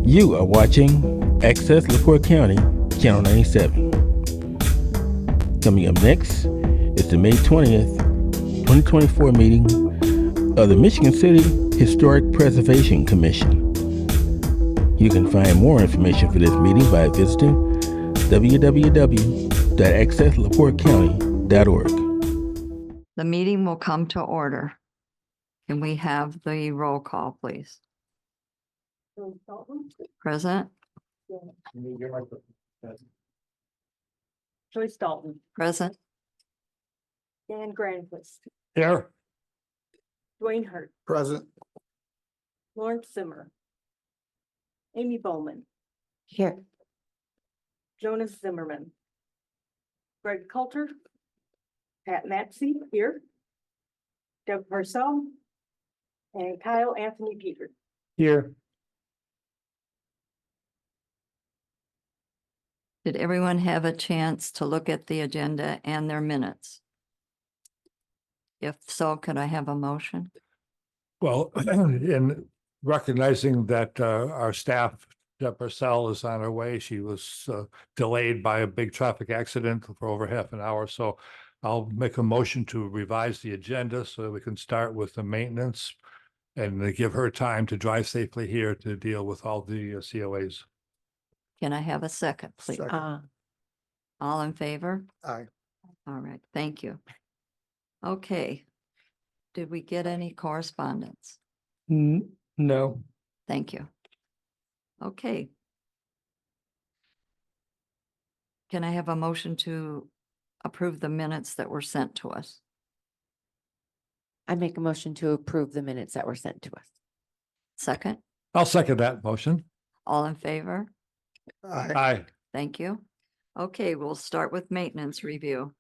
You are watching Access LaPorte County, Channel 97. Coming up next is the May 20th, 2024 meeting of the Michigan City Historic Preservation Commission. You can find more information for this meeting by visiting www.accesslaportecounty.org. The meeting will come to order. Can we have the roll call, please? Present? Joyce Dalton, Present? Dan Granquist, Here. Dwayne Hurt, Present. Lawrence Zimmer, Amy Bowman, Here. Jonas Zimmerman, Greg Coulter, Pat Matsey here, Deb Parcell, and Kyle Anthony Peter. Here. Did everyone have a chance to look at the agenda and their minutes? If so, could I have a motion? Well, in recognizing that our staff, Deb Purcell, is on her way, she was delayed by a big traffic accident for over half an hour. So I'll make a motion to revise the agenda so that we can start with the maintenance and give her time to drive safely here to deal with all the COAs. Can I have a second, please? Second. All in favor? Aye. All right, thank you. Okay. Did we get any correspondence? No. Thank you. Okay. Can I have a motion to approve the minutes that were sent to us? I make a motion to approve the minutes that were sent to us. Second? I'll second that motion. All in favor? Aye. Thank you. Okay, we'll start with maintenance review.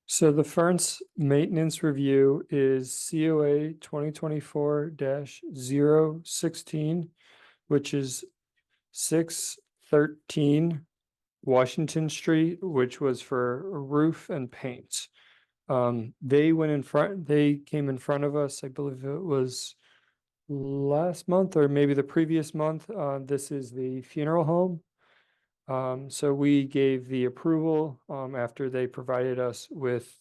So the first maintenance review is COA 2024-016, which is 613 Washington Street, which was for roof and paint. They came in front of us, I believe it was last month or maybe the previous month. This is the funeral home. So we gave the approval after they provided us with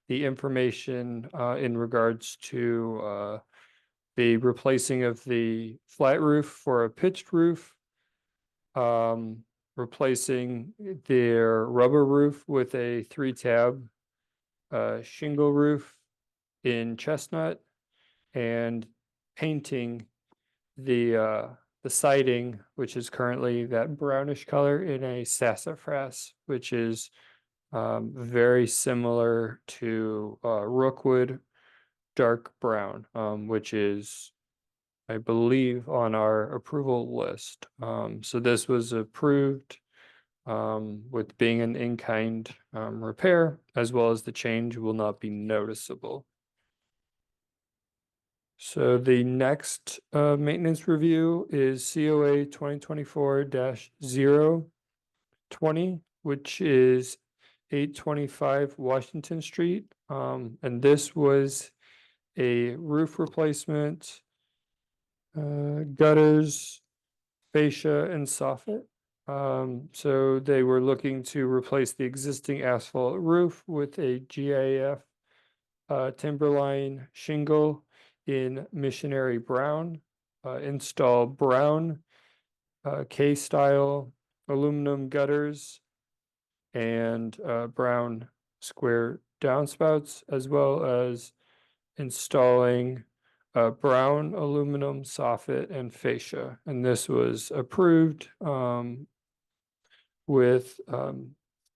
the information in regards to the replacing of the flat roof for a pitched roof, replacing their rubber roof with a 3-tab shingle roof in chestnut, and painting the siding, which is currently that brownish color, in a sassafras, which is very similar to Rookwood dark brown, which is, I believe, on our approval list. So this was approved with being an in-kind repair, as well as the change will not be noticeable. So the next maintenance review is COA 2024-020, which is 825 Washington Street. And this was a roof replacement, gutters, fascia, and soffit. So they were looking to replace the existing asphalt roof with a GIF timberline shingle in missionary brown, install brown K-style aluminum gutters and brown square downspouts, as well as installing brown aluminum soffit and fascia. And this was approved with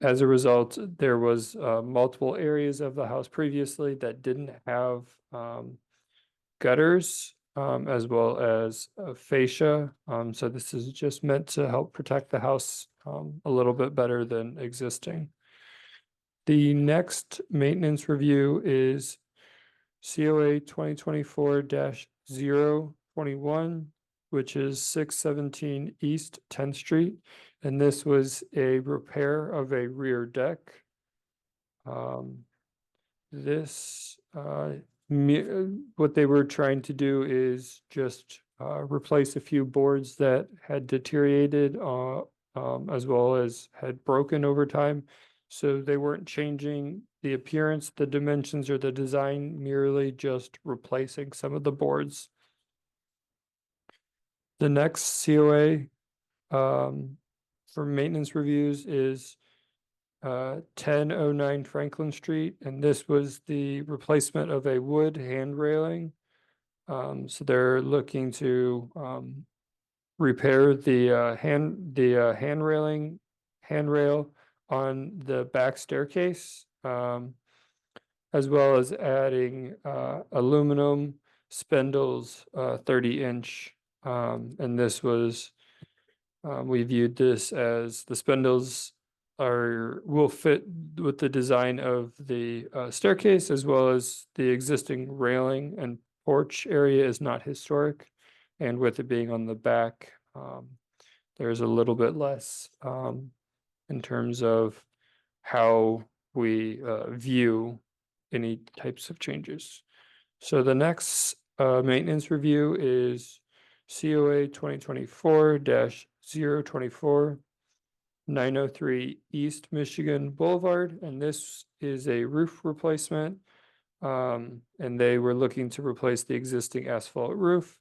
as a result, there was multiple areas of the house previously that didn't have gutters, as well as fascia. So this is just meant to help protect the house a little bit better than existing. The next maintenance review is COA 2024-021, which is 617 East 10th Street. And this was a repair of a rear deck. What they were trying to do is just replace a few boards that had deteriorated, as well as had broken over time. So they weren't changing the appearance, the dimensions, or the design, merely just replacing some of the boards. The next COA for maintenance reviews is 1009 Franklin Street, and this was the replacement of a wood hand railing. So they're looking to repair the handrail on the back staircase, as well as adding aluminum spindles, 30-inch. And this was, we viewed this as the spindles will fit with the design of the staircase, as well as the existing railing and porch area is not historic. And with it being on the back, there's a little bit less in terms of how we view any types of changes. So the next maintenance review is COA 2024-024, 903 East Michigan Boulevard, and this is a roof replacement. And they were looking to replace the existing asphalt roof.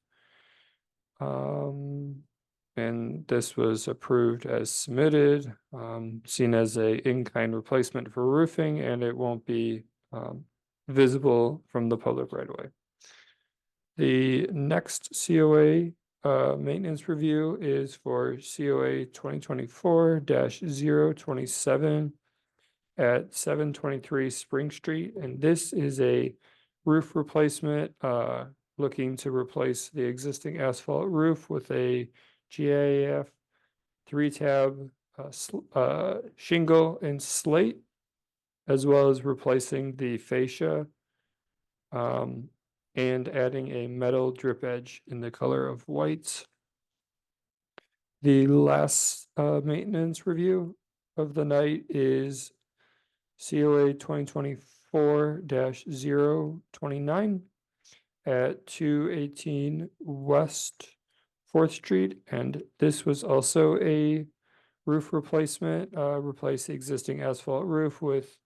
And this was approved as submitted, seen as a in-kind replacement for roofing, and it won't be visible from the public right away. The next COA maintenance review is for COA 2024-027 at 723 Spring Street, and this is a roof replacement, looking to replace the existing asphalt roof with a GIF 3-tab shingle and slate, as well as replacing the fascia and adding a metal drip edge in the color of white. The last maintenance review of the night is COA 2024-029 at 218 West 4th Street, and this was also a roof replacement, replace the existing asphalt roof with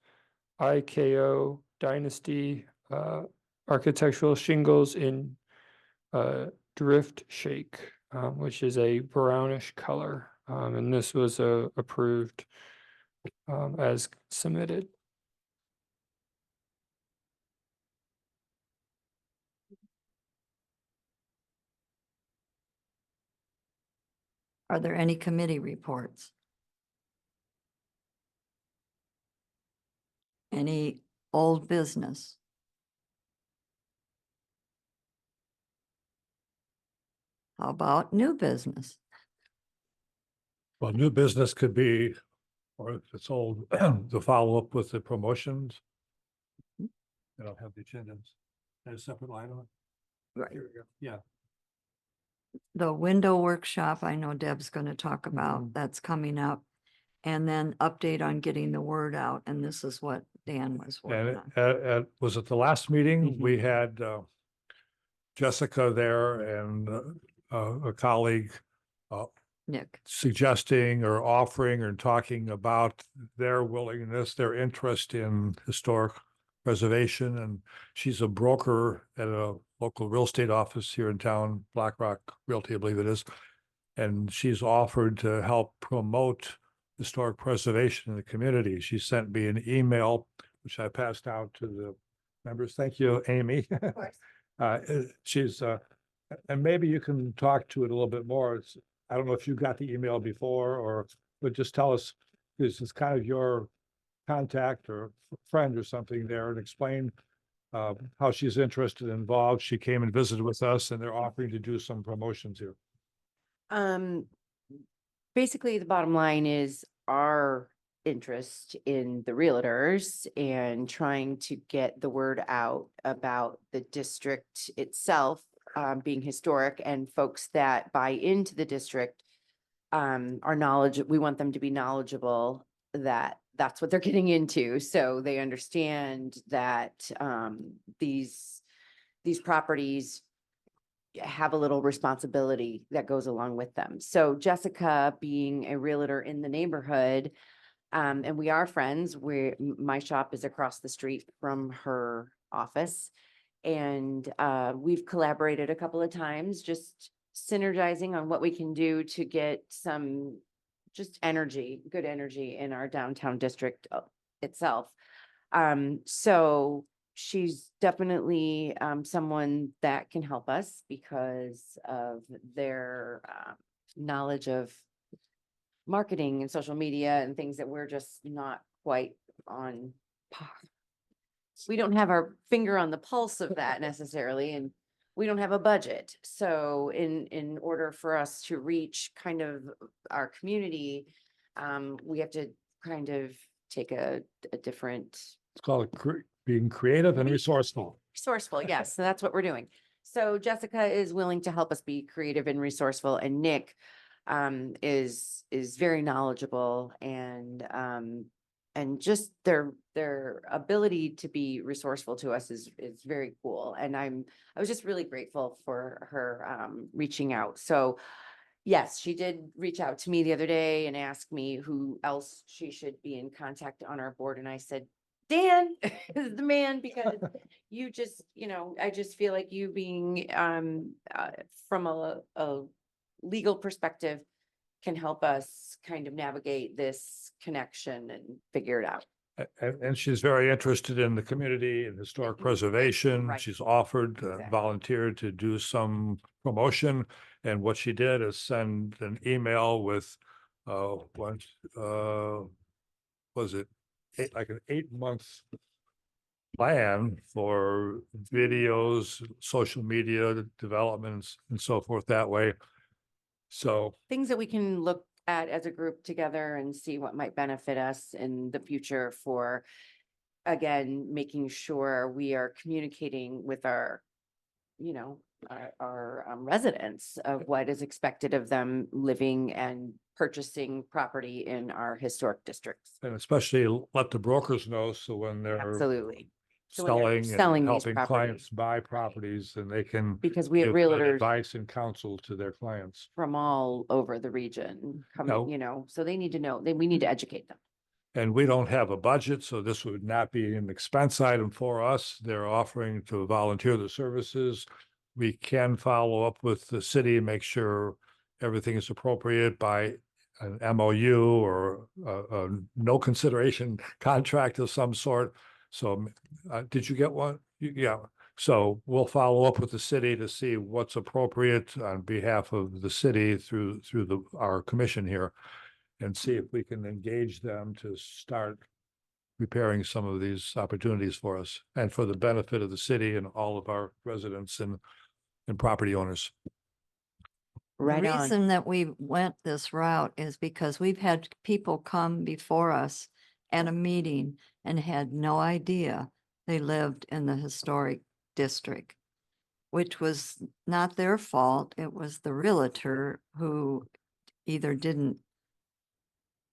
IKO Dynasty architectural shingles in drift shake, which is a brownish color, and this was approved as submitted. Are there any committee reports? Any old business? How about new business? Well, new business could be, or if it's old, the follow-up with the promotions. I don't have the agendas. There's a separate line on it. Right. Here we go. Yeah. The window workshop, I know Deb's going to talk about, that's coming up. And then update on getting the word out, and this is what Dan was working And on. was it the last meeting? Mhm. We had Jessica there and a colleague Nick, suggesting or offering or talking about their willingness, their interest in historic preservation. And she's a broker at a local real estate office here in town, BlackRock Realty, I believe it is. And she's offered to help promote historic preservation in the community. She sent me an email, which I passed out to the members. Thank you, Amy. She's, and maybe you can talk to it a little bit more. I don't know if you got the email before, or, but just tell us, this is kind of your contact or friend or something there, and explain how she's interested and involved. She came and visited with us, and they're offering to do some promotions here. Basically, the bottom line is our interest in the realtors and trying to get the word out about the district itself being historic, and folks that buy into the district are we want them to be knowledgeable that that's what they're getting into. So they understand that these properties have a little responsibility that goes along with them. So Jessica, being a realtor in the neighborhood, and we are friends, my shop is across the street from her office. And we've collaborated a couple of times, just synergizing on what we can do to get some just energy, good energy in our downtown district itself. So she's definitely someone that can help us because of their knowledge of marketing and social media and things that we're just not quite on par. We don't have our finger on the pulse of that necessarily, and we don't have a budget. So in order for us to reach kind of our community, we have to kind of take a different It's called being creative and resourceful. resourceful. Yes, so that's what we're doing. So Jessica is willing to help us be creative and resourceful, and Nick is very knowledgeable and just their ability to be resourceful to us is very cool. And I was just really grateful for her reaching out. So yes, she did reach out to me the other day and ask me who else she should be in contact on our board. And I said, Dan is the man, because you just, I just feel like you being from a legal perspective can help us kind of navigate this connection and figure it out. And she's very interested in the community and historic preservation. Right. She's offered, Exactly. volunteered to do some promotion. And what she did is send an email with, what, was it like an 8-month plan for videos, social media developments and so forth that way. So Things that we can look at as a group together and see what might benefit us in the future for, again, making sure we are communicating with our, our residents of what is expected of them living and purchasing property in our historic districts. and especially let the brokers know, so when they're Absolutely. So when they're selling selling and these helping properties. clients buy properties, and they can Because we have give good realtors advice and counsel to their clients. from all over the region No. coming, so they need to know, we need to educate them. And we don't have a budget, so this would not be an expense item for us. They're offering to volunteer their services. We can follow up with the city and make sure everything is appropriate by an MOU or a no consideration contract of some sort. So did you get one? Yeah. So we'll follow up with the city to see what's appropriate on behalf of the city through our commission here, and see if we can engage them to start preparing some of these opportunities for us and for the benefit of the city and all of our residents and property owners. Right The on. reason that we went this route is because we've had people come before us at a meeting and had no idea they lived in the historic district, which was not their fault. It was the realtor who either didn't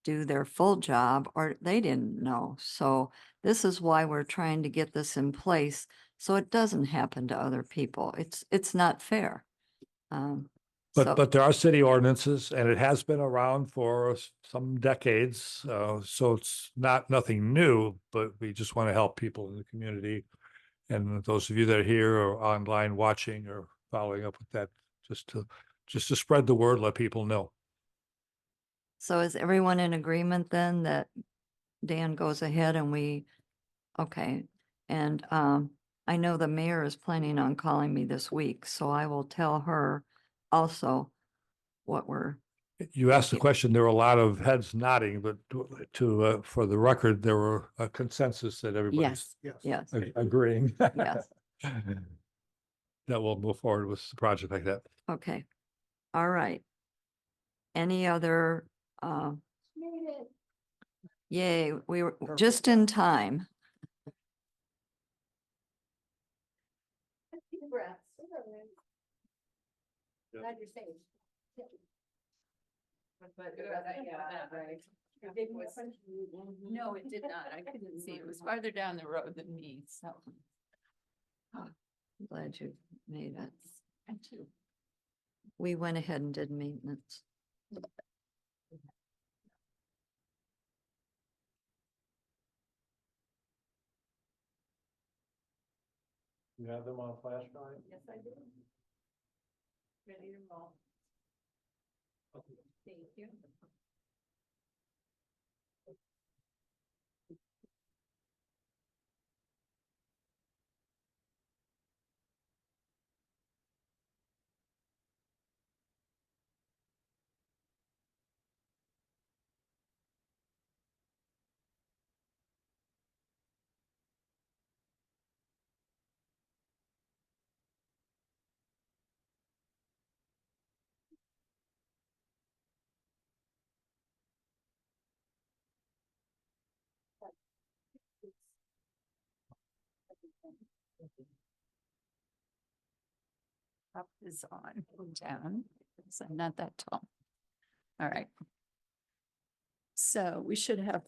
do their full job or they didn't know. So this is why we're trying to get this in place so it doesn't happen to other people. It's not fair. So- But there are city ordinances, and it has been around for some decades. So it's nothing new, but we just want to help people in the community. And those of you that are here or online watching or following up with that, just to spread the word, let people know. So is everyone in agreement then that Dan goes ahead and okay. And I know the mayor is planning on calling me this week, so I will tell her also what You asked the question, there were a lot of heads nodding, but for the record, there were a consensus that everybody's yes, agreeing. yes. That we'll move forward with the project like that. Okay. All right. Any other, yay, we were just in time. Glad you're safe. No, it did not. I couldn't see. It was farther down the road than me, so. I'm glad you made it. We went ahead and did maintenance. You have them on flash drive? Yes, I do. Ready to roll. Thank you. Up is on, down, so not that tall. All right. So we should have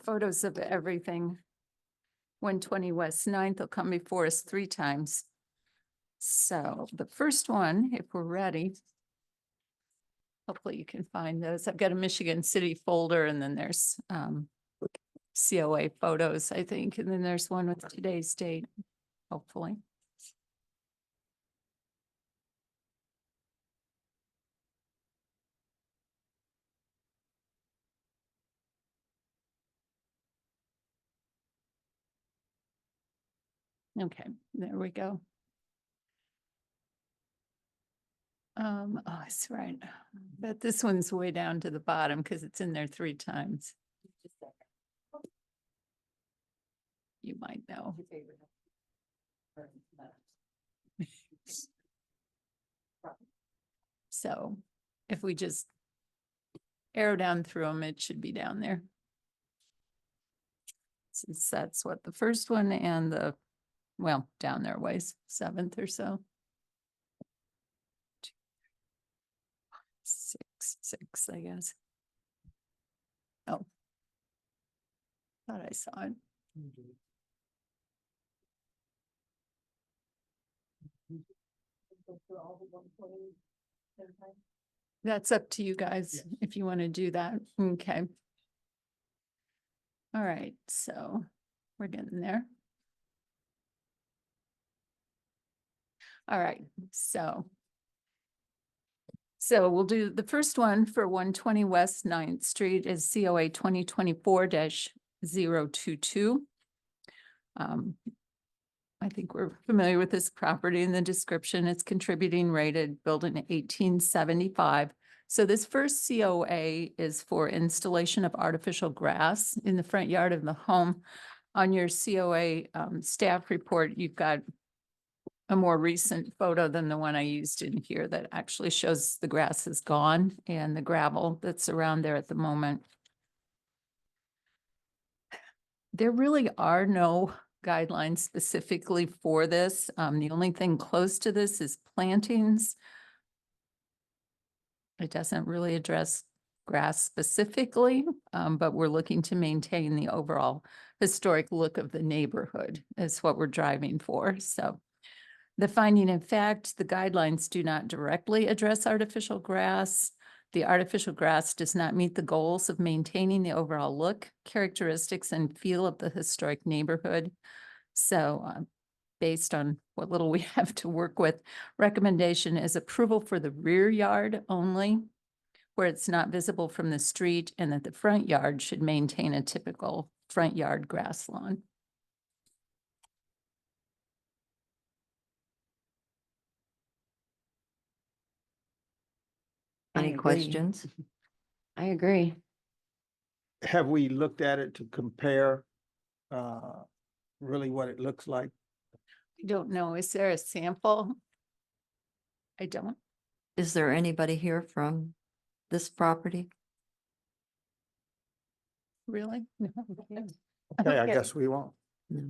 photos of everything. 120 West 9th will come before us 3 times. So the first one, if we're ready. Hopefully you can find those. I've got a Michigan City folder and then there's COA photos, I think, and then there's one with today's date, hopefully. Okay, there we go. Oh, that's right. But this one's way down to the bottom because it's in there 3 times. You might know. So if we just arrow down through them, it should be down there. Since that's what the first one and the, well, down there ways, 7th or so. 6, I guess. Oh. Thought I saw it. That's up to you guys if you want to do that. Okay. All right, so we're getting there. All right, so we'll do the first one for 120 West 9th Street is COA 2024-022. I think we're familiar with this property in the description. It's contributing rated, built in 1875. So this first COA is for installation of artificial grass in the front yard of the home. On your COA staff report, you've got a more recent photo than the one I used in here that actually shows the grass is gone and the gravel that's around there at the moment. There really are no guidelines specifically for this. The only thing close to this is plantings. It doesn't really address grass specifically, but we're looking to maintain the overall historic look of the neighborhood is what we're driving for. So the finding of fact, the guidelines do not directly address artificial grass. The artificial grass does not meet the goals of maintaining the overall look, characteristics, and feel of the historic neighborhood. So based on what little we have to work with, recommendation is approval for the rear yard only, where it's not visible from the street, and that the front yard should maintain a typical front yard grass lawn. Any agree. questions? I agree. Have we looked at it to compare really what it looks like? I don't know, is there a sample? I don't. Is there anybody here from this property? Really? No. Okay, I Okay. guess we won't. No.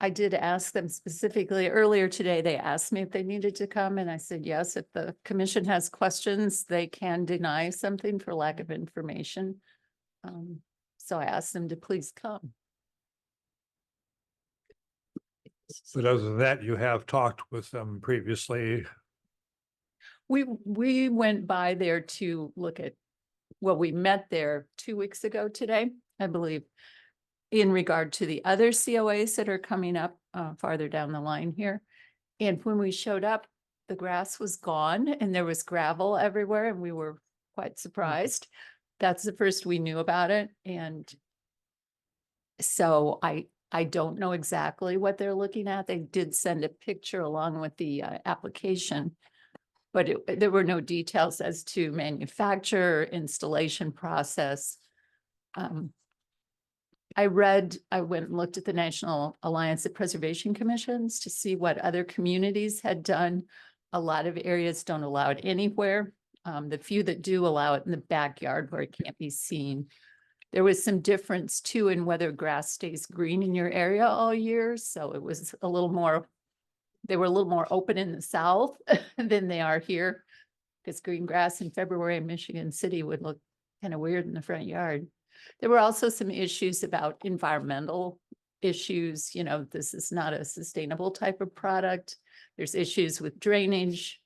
I did ask them specifically earlier today. They asked me if they needed to come and I said, yes, if the commission has questions, they can deny something for lack of information. So I asked them to please come. But other than that, you have talked with them previously We went by there to look at, well, we met there 2 weeks ago today, I believe, in regard to the other COAs that are coming up farther down the line here. And when we showed up, the grass was gone and there was gravel everywhere and we were quite surprised. That's the first we knew about it. And so I don't know exactly what they're looking at. They did send a picture along with the application. But there were no details as to manufacture, installation process. I went and looked at the National Alliance of Preservation Commissions to see what other communities had done. A lot of areas don't allow it anywhere. The few that do allow it in the backyard where it can't be seen. There was some difference too in whether grass stays green in your area all year. So it was a little more, they were a little more open in the south than they are here. Because green grass in February in Michigan City would look kind of weird in the front yard. There were also some issues about environmental issues. You know, this is not a sustainable type of product. There's issues with drainage,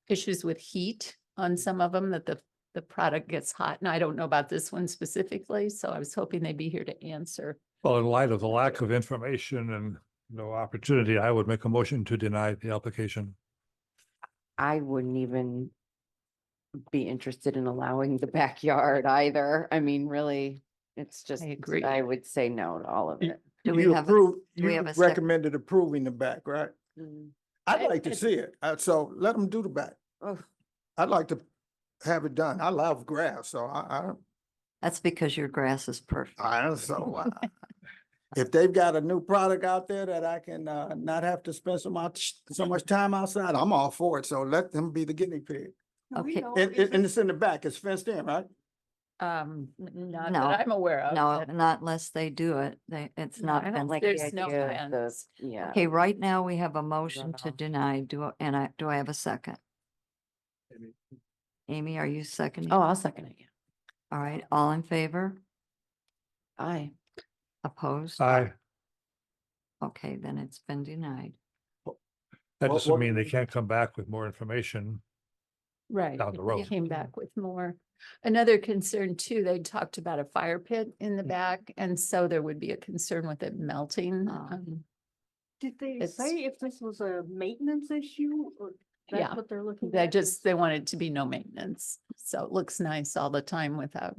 issues with heat on some of them, that the product gets hot. And I don't know about this one specifically, so I was hoping they'd be here to answer. Well, in light of the lack of information and no opportunity, I would make a motion to deny the application. I wouldn't even be interested in allowing the backyard either. I mean, really, it's just, agree. I would say no to all of it. Do we You have, approve, do we you have a second? recommended approving the back, right? Mm. I'd I- like to see it. So let them do the back. Ugh. I'd like to have it done. I love grass, so I That's because your grass is perfect. if they've got a new product out there that I can not have to spend so much time outside, I'm all for it. So let them be the guinea pig. Okay. And it's in the back. It's fenced in, right? Not No, that I'm aware of. No, but- not unless they do it. It's No, not. I don't fenced. Like There's the no idea of the, fence. yeah. Okay, right now we have a motion to Runoff. deny. Do I have a second? Amy, are you seconding? Oh, I'll second it. Yeah. All right, all in favor? Aye. Opposed? Aye. Okay, then it's been denied. That What- doesn't what- mean they can't come back with more information. Right. down the They road. Came back with more. Another concern too, they talked about a fire pit in the back, and so there would be a concern with it melting. Oh. Did they It's- say if this was a maintenance issue or Yeah, that's what they're looking They at? they want it to be no maintenance, so it looks nice all the time without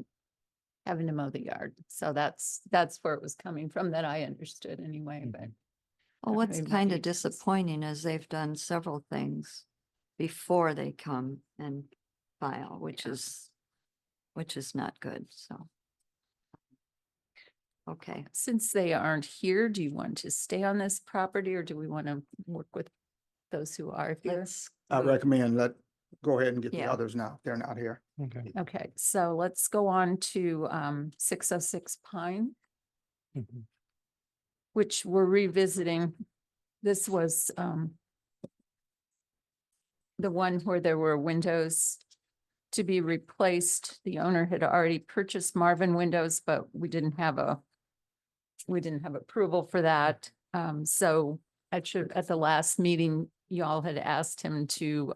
having to mow the yard. So that's where it was coming from, that I understood anyway, but. Well, what's maybe kind of details. disappointing is they've done several things before they come and file, which is not good, so. Okay, Since they aren't here, do you want to stay on this property or do we want to work with those who are here? let's. I recommend go ahead and get the Yeah. others now. They're not here. Okay. Okay, so let's go on to 606 Pine, Mhm. which we're revisiting. This was the one where there were windows to be replaced. The owner had already purchased Marvin windows, but we didn't have approval for that. So at the last meeting, y'all had asked him to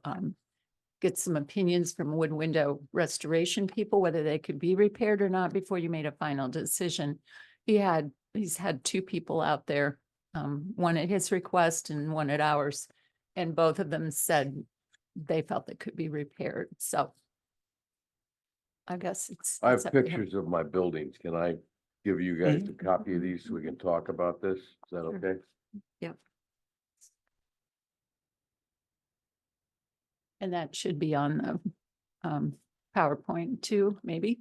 get some opinions from wood window restoration people, whether they could be repaired or not before you made a final decision. He's had two people out there, one at his request and one at ours. And both of them said they felt they could be repaired. So I guess it's. I it's have up to him. pictures of my buildings. Can I give you guys a copy of these so we can talk about this? Is that Sure. okay? And that should be on the PowerPoint too, maybe.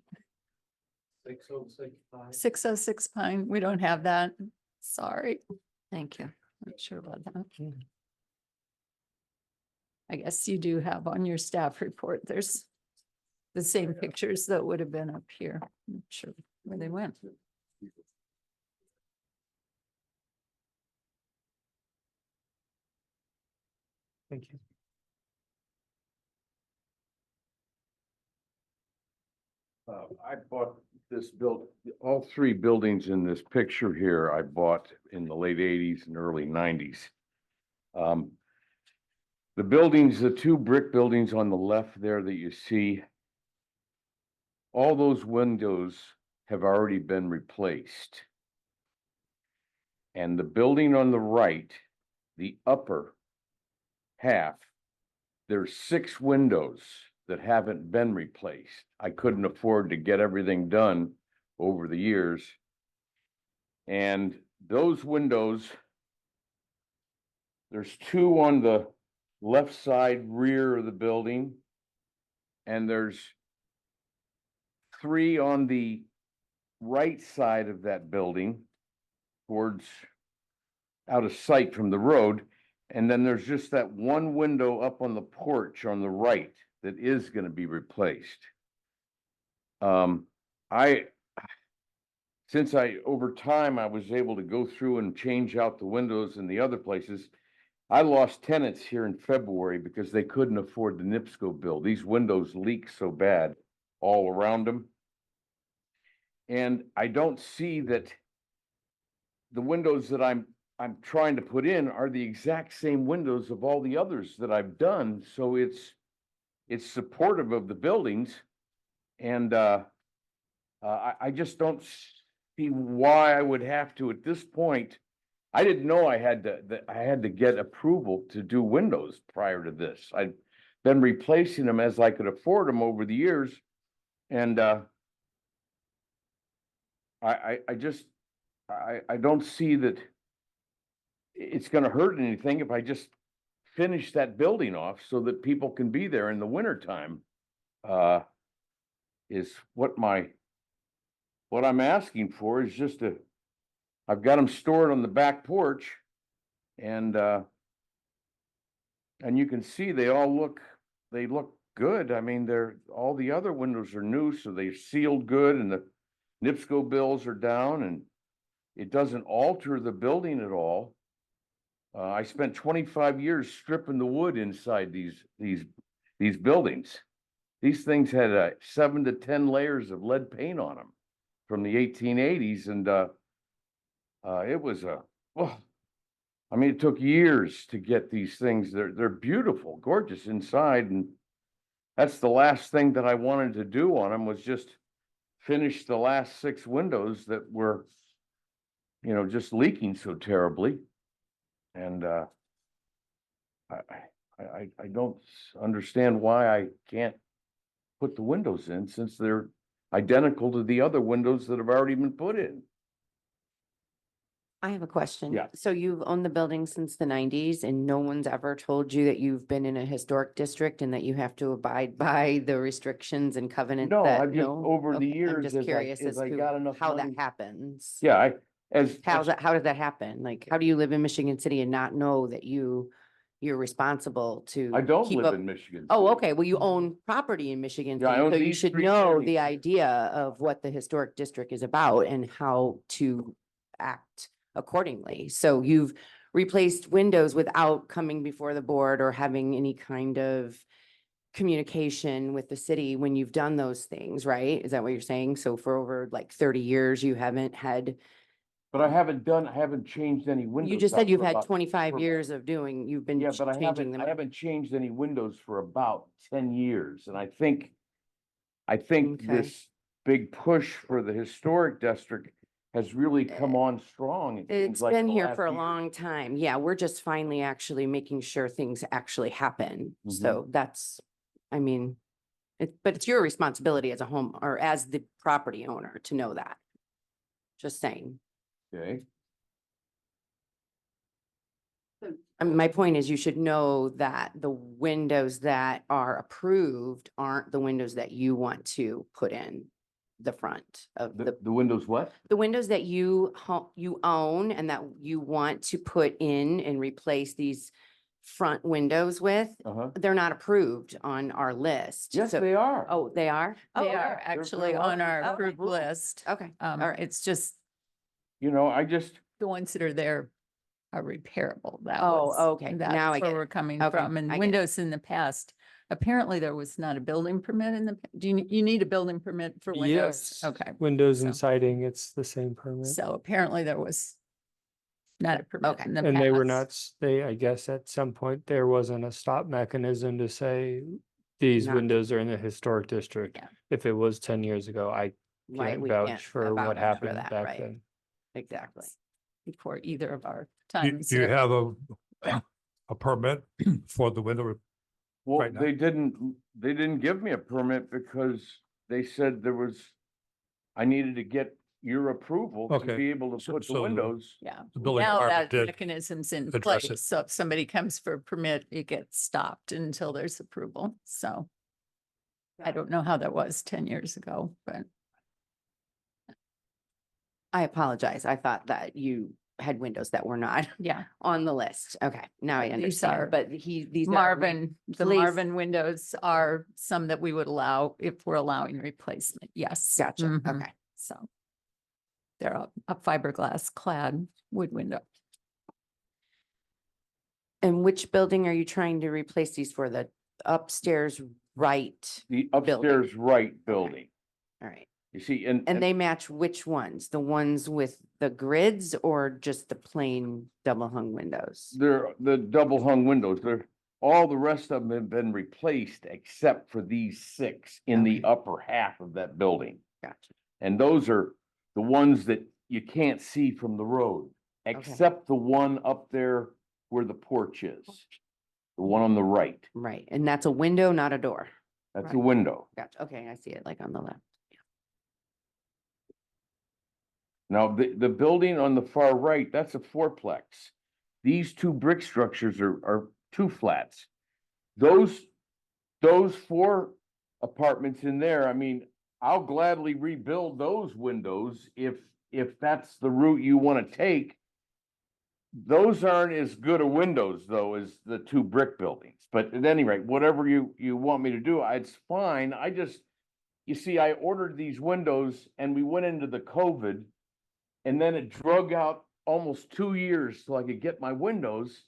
606 Pine, we don't have that. Sorry, Thank you. not sure about that. I guess you do have on your staff report, there's the same pictures that would have been up here. I'm not sure where they went. Thank you. I bought this all three buildings in this picture here, I bought in the late 80s and early 90s. The buildings, the two brick buildings on the left there that you see, all those windows have already been replaced. And the building on the right, the upper half, there's 6 windows that haven't been replaced. I couldn't afford to get everything done over the years. And those windows, there's 2 on the left side rear of the building, and there's 3 on the right side of that building towards out of sight from the road. And then there's just that one window up on the porch on the right that is going to be replaced. Since over time, I was able to go through and change out the windows in the other places, I lost tenants here in February because they couldn't afford the NIPSCO bill. These windows leak so bad all around them. And I don't see that the windows that I'm trying to put in are the exact same windows of all the others that I've done. So it's supportive of the buildings. And I just don't see why I would have to at this point. I didn't know I had to get approval to do windows prior to this. I've been replacing them as I could afford them over the years. And I don't see that it's gonna hurt anything if I just finish that building off so that people can be there in the wintertime. Is what I'm asking for is just I've got them stored on the back porch, and you can see they look good. I mean, all the other windows are new, so they're sealed good, and the NIPSCO bills are down, and it doesn't alter the building at all. I spent 25 years stripping the wood inside these buildings. These things had 7 to 10 layers of lead paint on them from the 1880s, and it was I mean, it took years to get these things. They're beautiful, gorgeous inside, and that's the last thing that I wanted to do on them was just finish the last 6 windows that were, just leaking so terribly. And I don't understand why I can't put the windows in since they're identical to the other windows that have already been put in. I have a question. Yeah. So you've owned the building since the 90s and no one's ever told you that you've been in a historic district and that you have to abide by the restrictions and covenants No, that, I've just, over the Okay, years, I'm just as curious as as I to got enough how that money. happens. Yeah, How does that happen? Like, how do you live in Michigan City and not know that you're responsible to I don't keep live up? in Michigan. Oh, City. okay. Well, you own property in Michigan Yeah, I City, own so you these should 3 know buildings the here. idea of what the historic district is about and how to act accordingly. So you've replaced windows without coming before the board or having any kind of communication with the city when you've done those things, right? Is that what you're saying? So for over like 30 years, you haven't had, But I haven't changed any windows. you just out said you've for had about- 25 for- years of you've been Yeah, but I changing them. haven't changed any windows for about 10 years. And I think Okay. this big push for the historic district has really come on strong. It seems It's like been the here last for a year. long time. Yeah, we're just finally actually making sure things actually happen. Mhm. So that's, I mean, but it's your responsibility as a home or as the property owner to know that. Just saying. Okay, I mean, my point is you should know that the windows that are approved aren't the windows that you want to put in the front of the windows what? the windows that you own and that you want to put in and replace these front windows with, Uh-huh. they're not approved on our list. Yes, So- they are. Oh, they are? They Oh, are actually on our okay. approved list. Okay, all right. It's just I just, the ones that are there are repairable. Oh, okay. Now I That's get where it. we're coming Okay, from. I And get it. windows in the past, apparently there was not a building permit do you need a building permit for windows? Yes. Okay. Windows So- and siding, it's the same permit. So apparently there was not a permit Okay. in the And they were past. not, they, I guess at some point, there wasn't a stop mechanism to say these Not- windows are in the historic district. Yeah. If it was 10 years ago, I Right, can't we can't vouch for vouch what for happened that, back right. then. Exactly. Before either of our Do times. do you here. have a permit for the window? Well, Right now. they didn't give me a permit because they said I needed to get your approval to Okay. be able to So- put the so the- windows. Yeah. The building Now department that did mechanism's in address place, it. so if somebody comes for a permit, it gets stopped until there's approval, so. I don't know how that was 10 years ago, but I apologize. I thought that you had windows that were not yeah. on the list. Okay, now I These are understand, but these are Marvin, the replace- Marvin windows are some that we would allow if we're allowing replacement, yes. Gotcha, Mhm. okay. So. They're a fiberglass clad wood window. And which building are you trying to replace these for? The upstairs right? The upstairs right building. All right. You see, And they match which ones? The ones with the grids or just the plain double hung windows? they're the double hung windows. All the rest of them have been replaced except for these 6 in the Okay. upper half of that building. Gotcha. And those are the ones that you can't see from the road, except the one up there where the porch is. The one on the right, Right. And that's a window, not a door. that's a window. Gotcha. Okay, I see it like on the left. Now, the building on the far right, that's a 4-plex. These 2 brick structures are 2 flats. Those 4 apartments in there, I mean, I'll gladly rebuild those windows if that's the route you want to take. Those aren't as good a windows though as the 2 brick buildings, but at any rate, whatever you want me to do, it's fine. You see, I ordered these windows and we went into the COVID. And then it drug out almost 2 years till I could get my windows.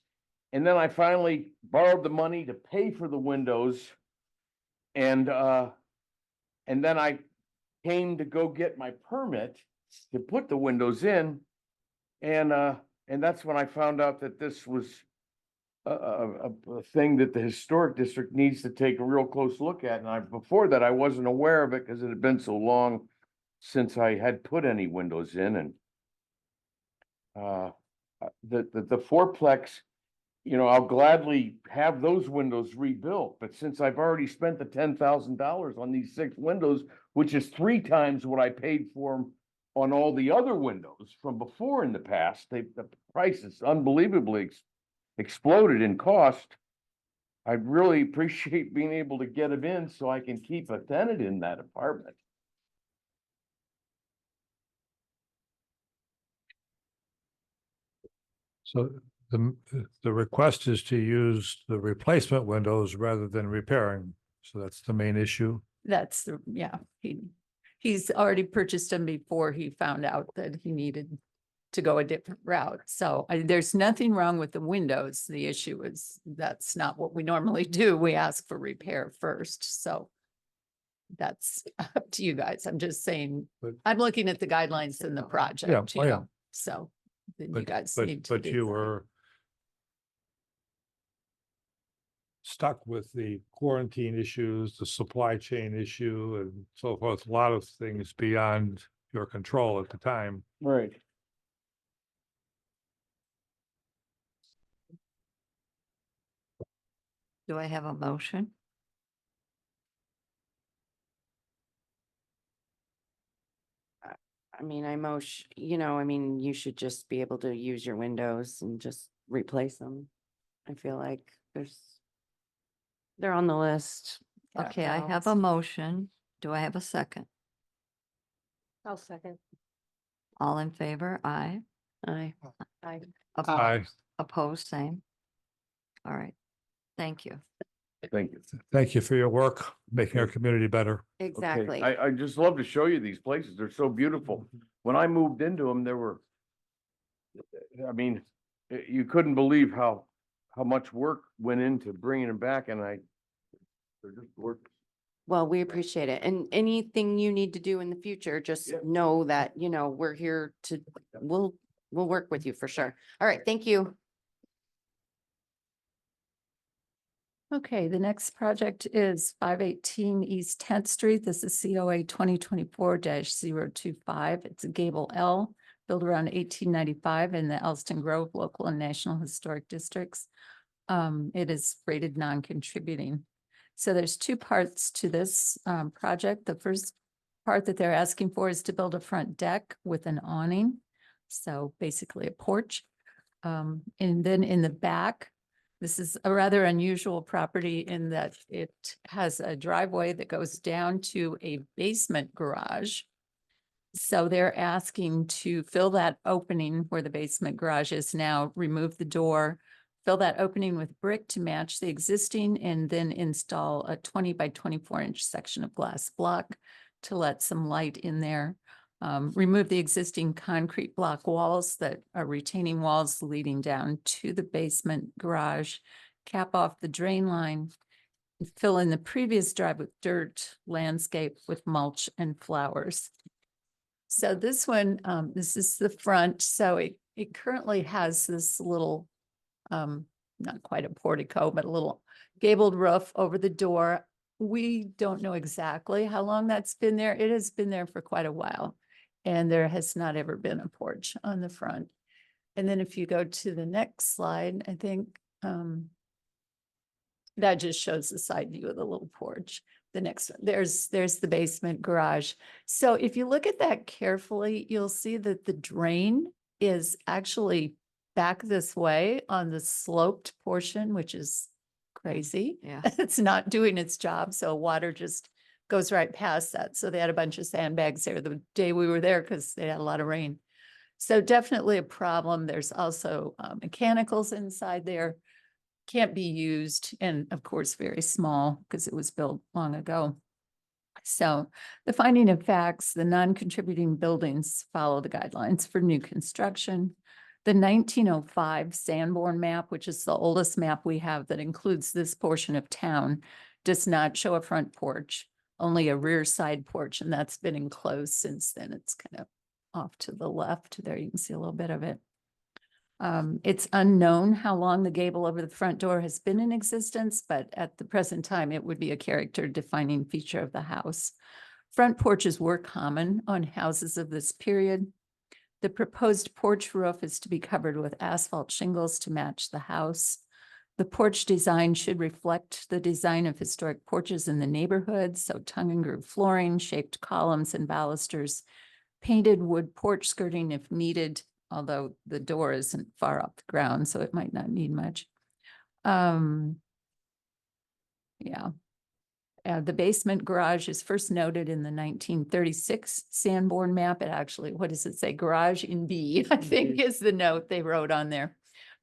And then I finally borrowed the money to pay for the windows. And then I came to go get my permit to put the windows in. And that's when I found out that this was a thing that the historic district needs to take a real close look at. And before that, I wasn't aware of it because it had been so long since I had put any windows in. And the 4-plex, I'll gladly have those windows rebuilt, but since I've already spent the $10,000 on these 6 windows, which is 3 times what I paid for them on all the other windows from before in the past, the price is unbelievably exploded in cost. I really appreciate being able to get them in so I can keep a tenant in that apartment. So the request is to use the replacement windows rather than repairing. So that's the main issue. That's the, yeah, he's already purchased them before he found out that he needed to go a different route. So there's nothing wrong with the windows. The issue is that's not what we normally do. We ask for repair first, so that's up to you guys. I'm just saying, But- I'm looking at the guidelines in the project, oh, you yeah. know, so then you But, guys but, need to. but you decide. were stuck with the quarantine issues, the supply chain issue and so forth, a lot of things beyond your control at the time. Right. Do I have a motion? I mean, you should just be able to use your windows and just replace them. I feel like they're on the list. Yeah, Okay, I no, have a motion. Do I have a second? I'll second. All in favor? Aye. I, Opposed? Opposed, same. All right. Thank you. Thank you. Thank you for your work, making our community better. Okay, exactly. I just love to show you these places. They're so beautiful. When I moved into them, you couldn't believe how much work went into bringing them back and they're just gorgeous. Well, we appreciate it. And anything you need to do in the future, just Yeah. know that, we're here we'll we'll work with you for sure. All right, thank you. Okay, the next project is 518 East 10th Street. This is COA 2024-025. It's a gable L built around 1895 in the Elston Grove Local and National Historic Districts. It is rated non-contributing. So there's two parts to this project. The first part that they're asking for is to build a front deck with an awning. So basically a porch. And then in the back, this is a rather unusual property in that it has a driveway that goes down to a basement garage. So they're asking to fill that opening where the basement garage is now, remove the door, fill that opening with brick to match the existing, and then install a 20 by 24-inch section of glass block to let some light in there. Remove the existing concrete block walls that are retaining walls leading down to the basement garage, cap off the drain line, fill in the previous drive with dirt, landscape with mulch and flowers. So this one, this is the front. So it currently has this little, not quite a portico, but a little gabled roof over the door. We don't know exactly how long that's been there. It has been there for quite a while. And there has not ever been a porch on the front. And then if you go to the next slide, I think that just shows the side view of the little porch. The next one, there's the basement garage. So if you look at that carefully, you'll see that the drain is actually back this way on the sloped portion, which is crazy. Yeah. It's not doing its job. So water just goes right past that. So they had a bunch of sandbags there the day we were there because they had a lot of rain. So definitely a problem. There's also mechanicals inside there, can't be used, and of course, very small because it was built long ago. So the finding of facts, the non-contributing buildings follow the guidelines for new construction. The 1905 Sanborn map, which is the oldest map we have that includes this portion of town, does not show a front porch, only a rear side porch, and that's been enclosed since then. It's kind of off to the left there. You can see a little bit of it. It's unknown how long the gable over the front door has been in existence, but at the present time, it would be a character defining feature of the house. Front porches were common on houses of this period. The proposed porch roof is to be covered with asphalt shingles to match the house. The porch design should reflect the design of historic porches in the neighborhood, so tongue and groove flooring, shaped columns and balusters, painted wood porch skirting if needed, although the door isn't far off the ground, so it might not need much. The basement garage is first noted in the 1936 Sanborn map. It actually, what does it say? Garage in B, I think is the note they wrote on there.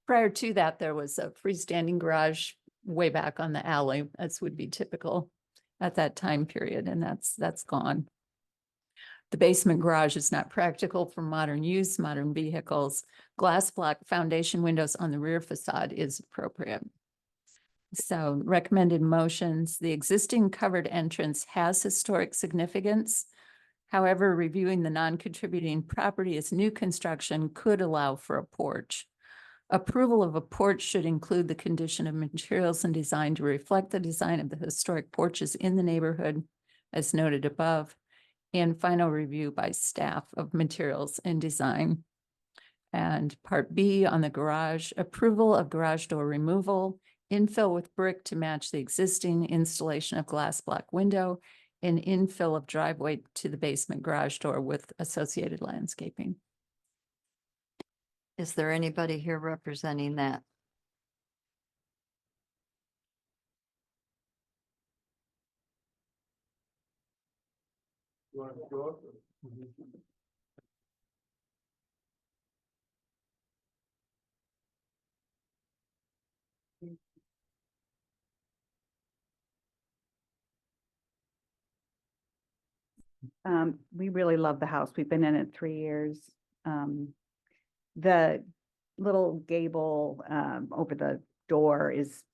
Prior to that, there was a freestanding garage way back on the alley, as would be typical at that time period, and that's gone. The basement garage is not practical for modern use, modern vehicles. Glass block foundation windows on the rear facade is appropriate. So recommended motions, the existing covered entrance has historic significance. However, reviewing the non-contributing property as new construction could allow for a porch. Approval of a porch should include the condition of materials and design to reflect the design of the historic porches in the neighborhood, as noted above, and final review by staff of materials and design. And part B on the garage, approval of garage door removal, infill with brick to match the existing installation of glass block window, and infill of driveway to the basement garage door with associated landscaping. Is there anybody here representing that? We really love the house. We've been in it 3 years. The little gable over the door is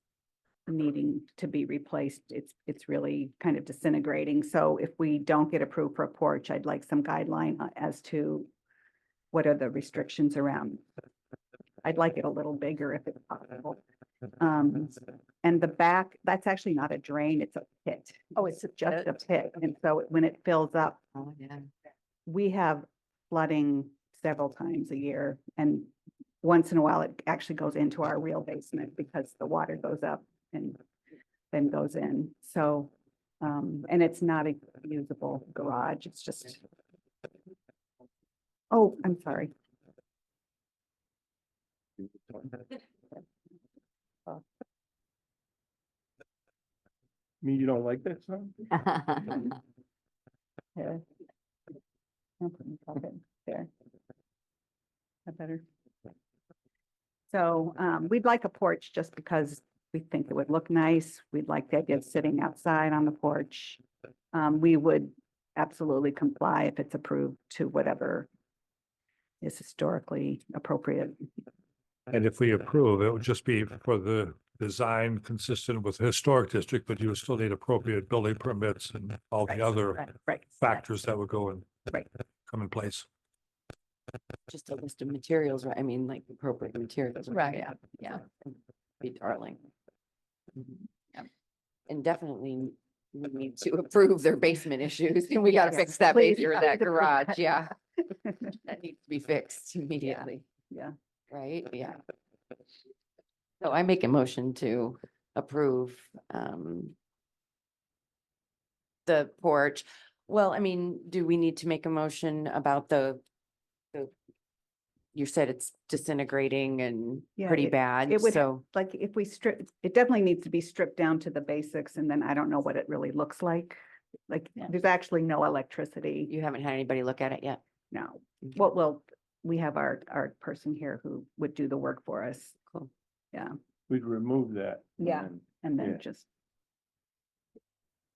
needing to be replaced. It's really kind of disintegrating. So if we don't get approved for a porch, I'd like some guideline as to what are the restrictions around? I'd like it a little bigger if it's possible. And the back, that's actually not a drain, it's a pit. Oh, it's Just a pit. And so when it fills up, Oh, yeah. we have flooding several times a year. And once in a while, it actually goes into our real basement because the water goes up and then goes in. So, and it's not a usable garage, it's just. Oh, I'm sorry. mean, you don't like that song? There. I'll put my pocket there. That better? So, we'd like a porch just because we think it would look nice. We'd like the idea of sitting outside on the porch. We would absolutely comply if it's approved to whatever is historically appropriate. And if we approve, it would just be for the design consistent with the historic district, but you would still need appropriate building permits and all the other Right. factors that would go in. Right. Come in place. Just a list of materials, right? I mean, like appropriate materials. Right, Yeah. yeah. Be darling. Yep. And definitely we need to approve their basement issues and we gotta Yes, fix that please, basement or please that approve garage, that. yeah. That needs to be fixed immediately, Yeah. right? Yeah. So I make a motion to approve the porch. Well, I mean, do we need to make a motion about the you said it's disintegrating and Yeah, pretty bad, it would ha- so. Like if we strip, it definitely needs to be stripped down to the basics and then I don't know what it really looks like. Like, Yeah. there's actually no electricity. You haven't had anybody look at it yet? No. Okay. Well, we have our person here who would do the work for us. Cool. Yeah, We'd remove that. Yeah. and then Yeah. just,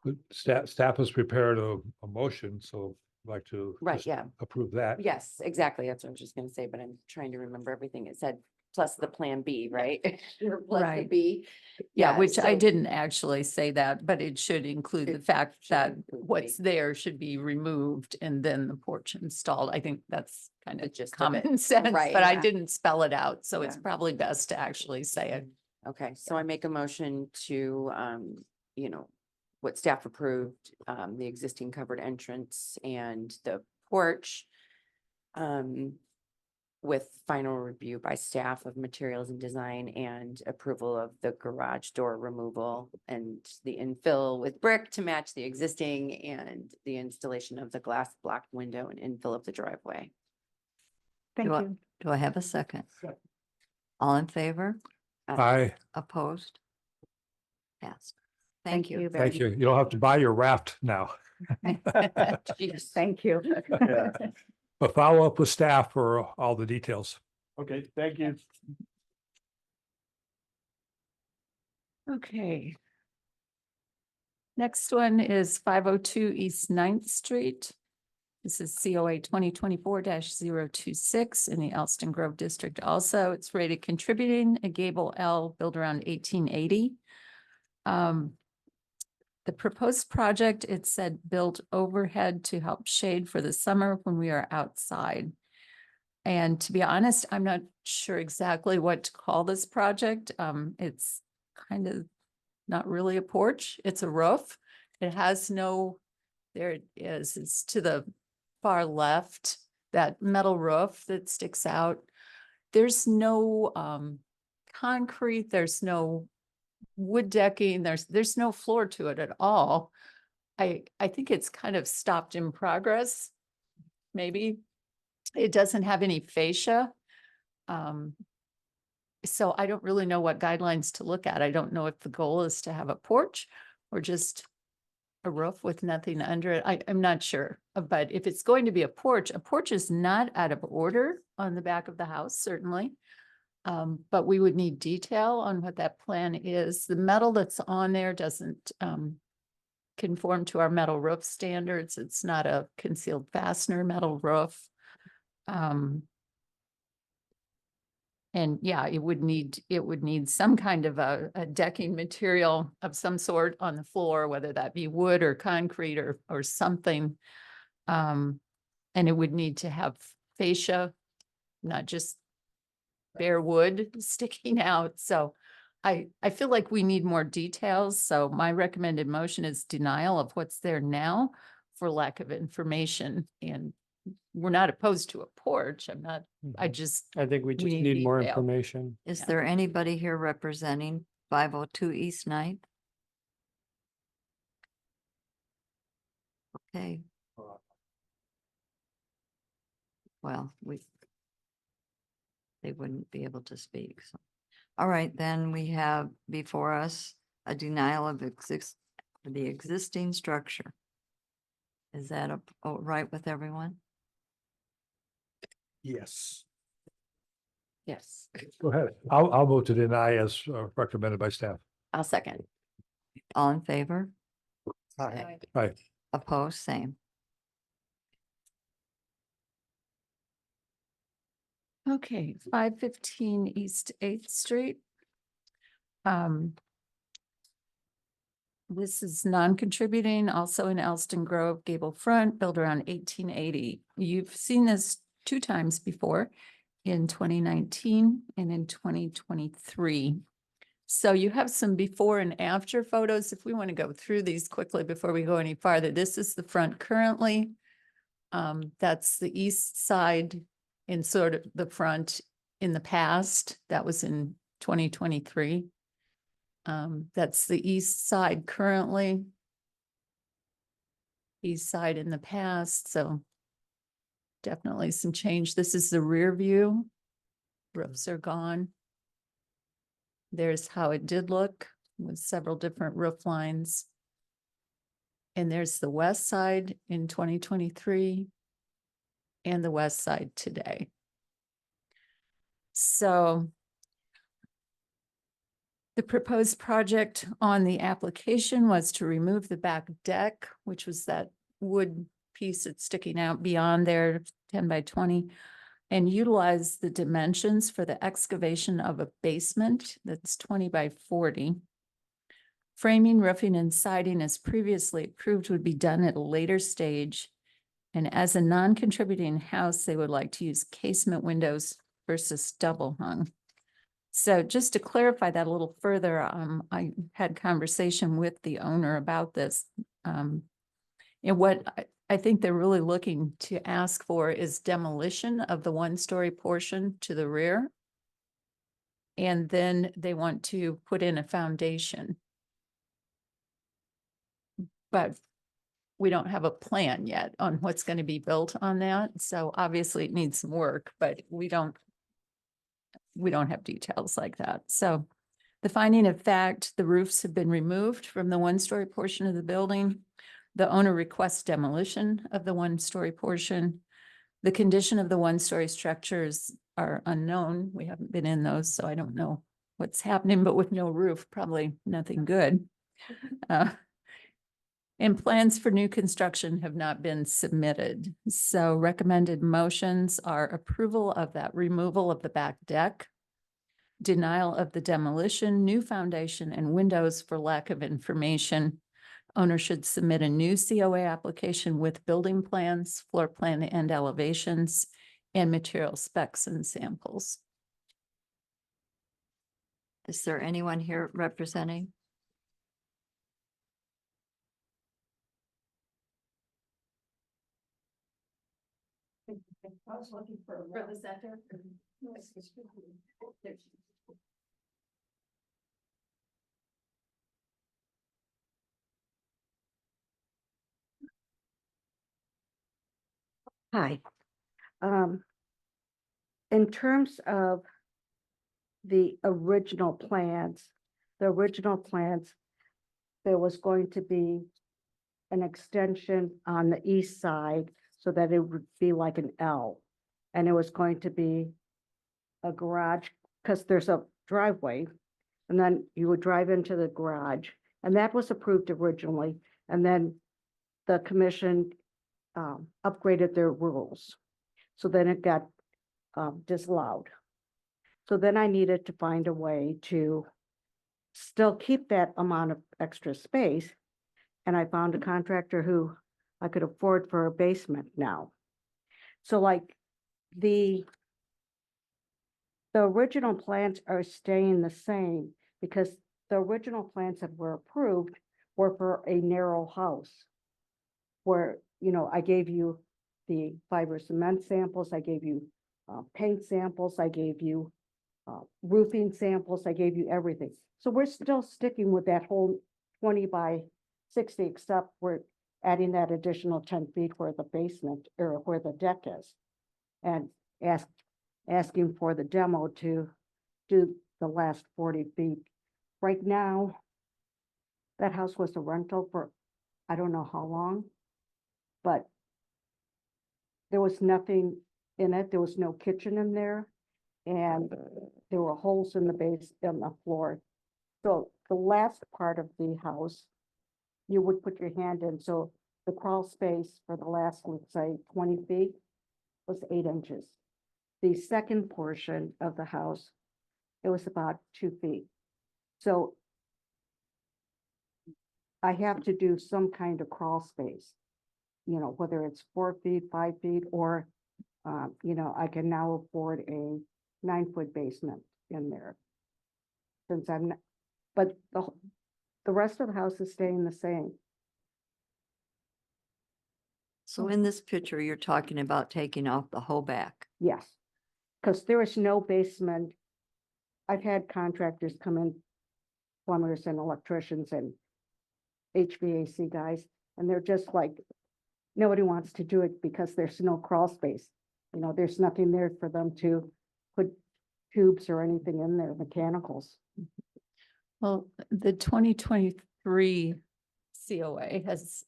But staff has prepared a motion, so I'd like to. Right, just yeah. Approve that. Yes, exactly. That's what I was just gonna say, but I'm trying to remember everything it said, plus the plan B, right? Or plus the Right. B. Yeah, which I so- didn't actually say that, but it should include the It fact should that include what's the- there should be removed and then the porch installed. I think that's kind The of gist of it. common sense, Right, but I yeah. didn't spell it out, so it's Yeah. probably best to actually say it. Okay, so I make a motion to, you know, what staff approved, the existing covered entrance and the porch. With final review by staff of materials and design and approval of the garage door removal and the infill with brick to match the existing and the installation of the glass blocked window and infill of the driveway. thank Do I- you. Do I have a second? All in favor? Aye, Opposed? Passed. Thank you. very thank you. You don't have to buy your raft now, Jeez. Thank you. but follow up with staff for all the details. Okay, thank you. Okay. Next one is 502 East 9th Street. This is COA 2024-026 in the Alston Grove District also. It's rated contributing, a gable L built around 1880. The proposed project, it said built overhead to help shade for the summer when we are outside. And to be honest, I'm not sure exactly what to call this project. It's kind of not really a porch, it's a roof. It has no, there it is, it's to the far left, that metal roof that sticks out. There's no concrete, there's no wood decking, there's no floor to it at all. I think it's kind of stopped in progress, maybe. It doesn't have any fascia. So I don't really know what guidelines to look at. I don't know if the goal is to have a porch or just a roof with nothing under it. I'm not sure, but if it's going to be a porch is not out of order on the back of the house, certainly. But we would need detail on what that plan is. The metal that's on there doesn't conform to our metal roof standards. It's not a concealed fastener metal roof. And yeah, it would need some kind of a decking material of some sort on the floor, whether that be wood or concrete or something. And it would need to have fascia not just bare wood sticking out. So I feel like we need more details. So my recommended motion is denial of what's there now for lack of information. And we're not opposed to a porch. I just, I think we we just need need more detail. information. Is Yeah. there anybody here representing 502 East Ninth? Okay. Well, they wouldn't be able to speak, so. All right, then we have before us a denial of the existing structure. Is that all right with everyone? Yes. Yes, Go ahead. I'll vote to deny as recommended by staff. I'll second. All in favor? Aye. Right. Opposed, same. okay, 515 East 8th Street. This is non-contributing, also in Elston Grove, gable front, built around 1880. You've seen this 2 times before, in 2019 and in 2023. So you have some before and after photos. If we want to go through these quickly before we go any farther, this is the front currently. That's the east side in sort of the front in the past. That was in 2023. That's the east side currently. East side in the past, so definitely some change. This is the rear view. Roofs are gone. There's how it did look with several different roof lines. And there's the west side in 2023 and the west side today. So the proposed project on the application was to remove the back deck, which was that wood piece that's sticking out beyond there, 10 by 20, and utilize the dimensions for the excavation of a basement that's 20 by 40. Framing, roofing, and siding as previously approved would be done at a later stage. And as a non-contributing house, they would like to use casement windows versus double hung. So just to clarify that a little further, I had conversation with the owner about this. And what I think they're really looking to ask for is demolition of the 1-story portion to the rear. And then they want to put in a foundation. But we don't have a plan yet on what's going to be built on that. So obviously it needs some work, but we don't have details like that. So the finding of fact, the roofs have been removed from the 1-story portion of the building. The owner requests demolition of the 1-story portion. The condition of the 1-story structures are unknown. We haven't been in those, so I don't know what's happening, but with no roof, probably nothing good. And plans for new construction have not been submitted. So recommended motions are approval of that removal of the back deck, denial of the demolition, new foundation and windows for lack of information. Owner should submit a new COA application with building plans, floor plan and elevations, and material specs and samples. Is there anyone here representing? I was looking for the center. Hi. In terms of the original plans, there was going to be an extension on the east side so that it would be like an L. And it was going to be a garage, because there's a driveway, and then you would drive into the garage, and that was approved originally. And then the commission upgraded their rules. So then it got disallowed. So then I needed to find a way to still keep that amount of extra space. And I found a contractor who I could afford for a basement now. So like the the original plans are staying the same because the original plans that were approved were for a narrow house. Where, I gave you the fiber cement samples, I gave you paint samples, I gave you roofing samples, I gave you everything. So we're still sticking with that whole 20 by 60, except we're adding that additional 10 feet where the basement or where the deck is. And asking for the demo to do the last 40 feet. Right now, that house was a rental for, I don't know how long, but there was nothing in it. There was no kitchen in there. And there were holes in the base, in the floor. So the last part of the house, you would put your hand in. So the crawl space for the last, let's say, 20 feet was 8 inches. The second portion of the house, it was about 2 feet. So I have to do some kind of crawl space, whether it's 4 feet, 5 feet, or, I can now afford a 9-foot basement in there. Since I'm not, but the rest of the house is staying the same. So in this picture, you're talking about taking off the whole back. Yes, because there is no basement. I've had contractors come in, plumbers and electricians and HVAC guys, and they're just like, nobody wants to do it because there's no crawl space. There's nothing there for them to put tubes or anything in there, mechanicals. Well, the 2023 COA has,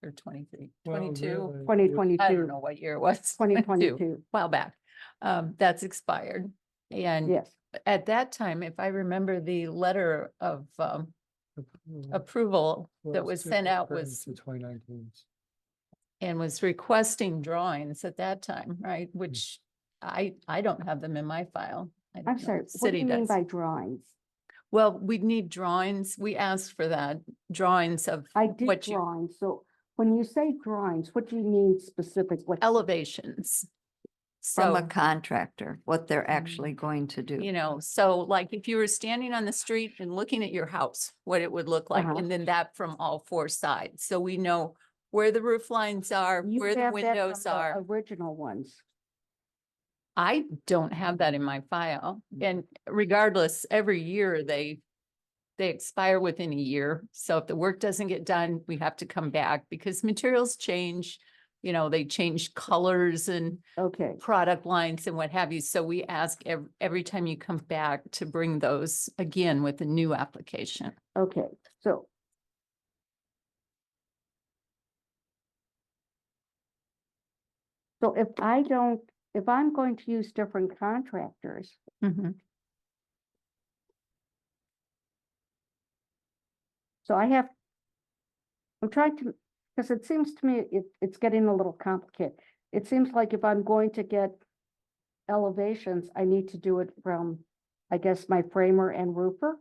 or 23, 22, I 2022, don't know what year it was. 2022, While back. That's expired. And yes. at that time, if I remember, the letter of approval that was sent out was, 2019. and was requesting drawings at that time, right? Which I don't have them in my file. I don't I'm know sorry, if what do City you mean does. by drawings? Well, we'd need drawings. We asked for that, drawings of I did what you, drawings, so when you say drawings, what do you mean specifically? elevations. From a So, contractor, what they're actually going to do. so like if you were standing on the street and looking at your house, what it would look like, Uh-huh. and then that from all 4 sides. So we know where the roof lines are, You where the have that from windows the are. Original ones. I don't have that in my file. And regardless, every year they expire within a year. So if the work doesn't get done, we have to come back because materials change. They change colors and Okay, product lines and what have you. So we ask every time you come back to bring those again with a new application. okay, so. So if I'm going to use different contractors, Mhm. so I'm trying to, because it seems to me it's getting a little complicated. It seems like if I'm going to get elevations, I need to do it from, I guess, my framer and roofer.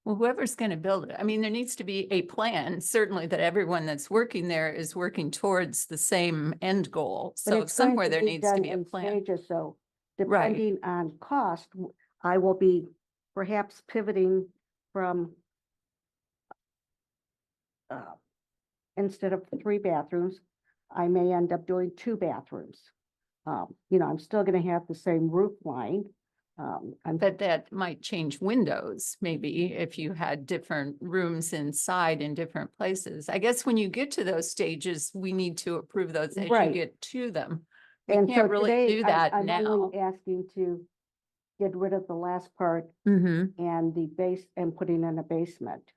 Well, whoever's going to build it, I mean, there needs to be a plan, certainly that everyone that's working there is working towards the same end goal. But So it's going somewhere to there be needs to done be a in plan. stages, so Right. depending on cost, I will be perhaps pivoting from instead of 3 bathrooms, I may end up doing 2 bathrooms. I'm still gonna have the same roof line. But that might change windows, maybe if you had different rooms inside in different places. I guess when you get to those stages, we need to approve those as you Right. get to them. We And so can't really today, do that I'm now. only asking to get rid of the last part Mhm. and the base and putting in a basement.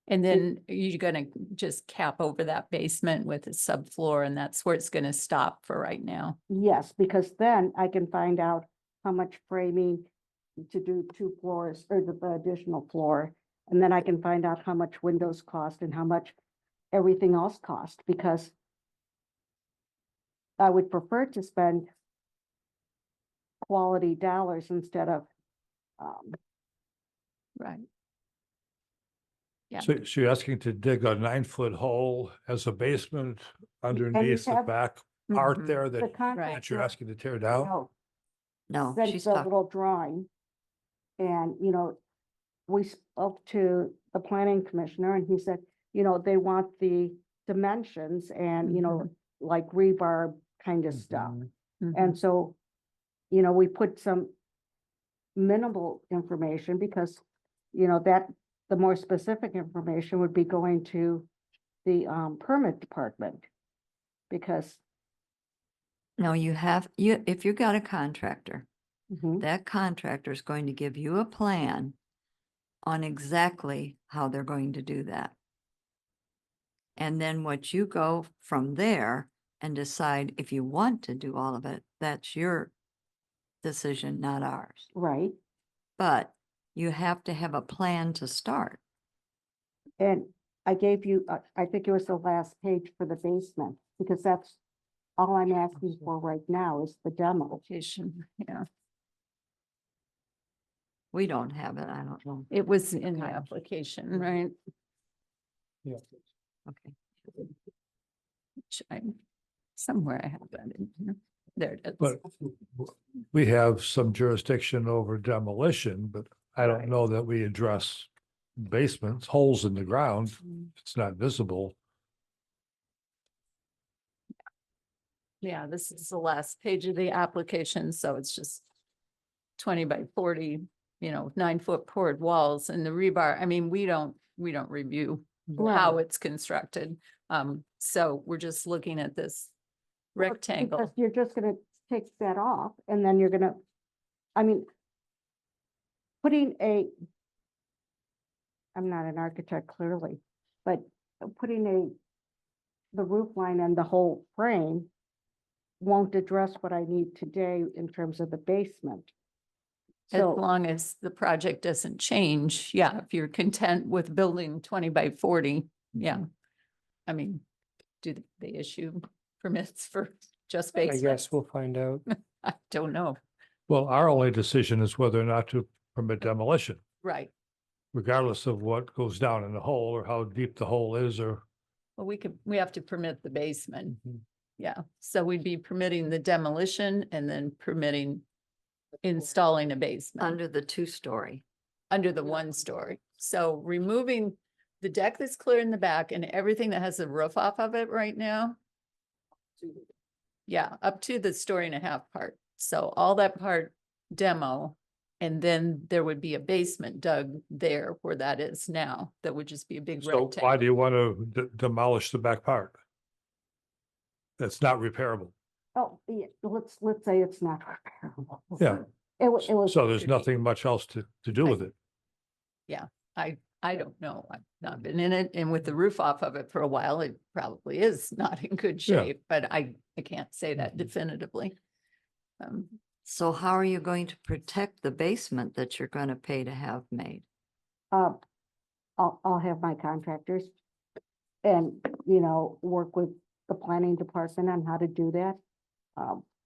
And then you're gonna just cap over that basement with a subfloor, and that's where it's gonna stop for right now. Yes, because then I can find out how much framing to do 2 floors or the additional floor. And then I can find out how much windows cost and how much everything else cost, because I would prefer to spend quality dollars instead of, Right. Yeah. So you're asking to dig a 9-foot hole as a basement underneath the have- back part Mhm. there the that you're contractor. asking to tear down? No, No, sent she's the talking. little drawing And, we spoke to the planning commissioner and he said, they want the dimensions and, like rebar kind of stuff. Mhm. And so, we put some minimal information because, that the more specific information would be going to the permit department. Because No, if you got a contractor, mhm, that contractor is going to give you a plan on exactly how they're going to do that. And then what you go from there and decide if you want to do all of it, that's your decision, not ours. right, But you have to have a plan to start. and I gave you, I think it was the last page for the basement, because that's all I'm asking for right now is the demo. Application, yeah. We don't have it, I don't know. It was in the application, right? Okay. Which somewhere I have that in here. There it is. But we have some jurisdiction over demolition, but I don't Right. know that we address basements, holes in the ground. It's not visible. Yeah, this is the last page of the application, so it's just 20 by 40, 9-foot poured walls and the rebar. I mean, we don't review how Right. it's constructed. So we're just looking at this Because rectangle. you're just gonna take that off and then you're gonna, I mean, putting I'm not an architect clearly, but putting the roof line and the whole frame won't address what I need today in terms of the basement. As So, long as the project doesn't change, yeah, if you're content with building 20 by 40, yeah. I mean, do they issue permits for just I basement? guess we'll find out. I don't know. Well, our only decision is whether or not to permit demolition, Right. regardless of what goes down in the hole or how deep the hole is or. Well, we have to permit the basement. Yeah, so we'd be permitting the demolition and then permitting installing a basement Under the 2-story. under the 1-story. So removing the deck that's clear in the back and everything that has a roof off of it right now. Yeah, up to the 1.5-story part. So all that part demo. And then there would be a basement dug there where that is now. That would just be a big So rectangle. why do you want to demolish the back part? That's not repairable. oh, yeah, let's say it's not repairable. Yeah. It was. So there's nothing much else to do with it. I don't know. I've not been in it, and with the roof off of it for a while, it probably is not in good Yeah. shape, but I can't say that definitively. So how are you going to protect the basement that you're going to pay to have made? I'll have my contractors and, work with the planning department on how to do that.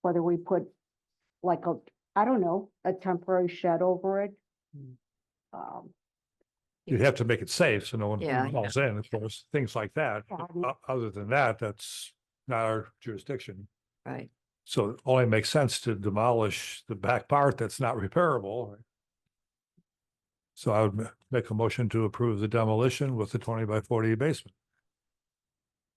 Whether we put like I don't know, a temporary shed over it. You'd have to make it safe so no one Yeah. falls in, of course, things like that. Yeah, I mean- Other than that, that's not our jurisdiction. Right. So it only makes sense to demolish the back part that's not repairable. So I would make a motion to approve the demolition with the 20 by 40 basement.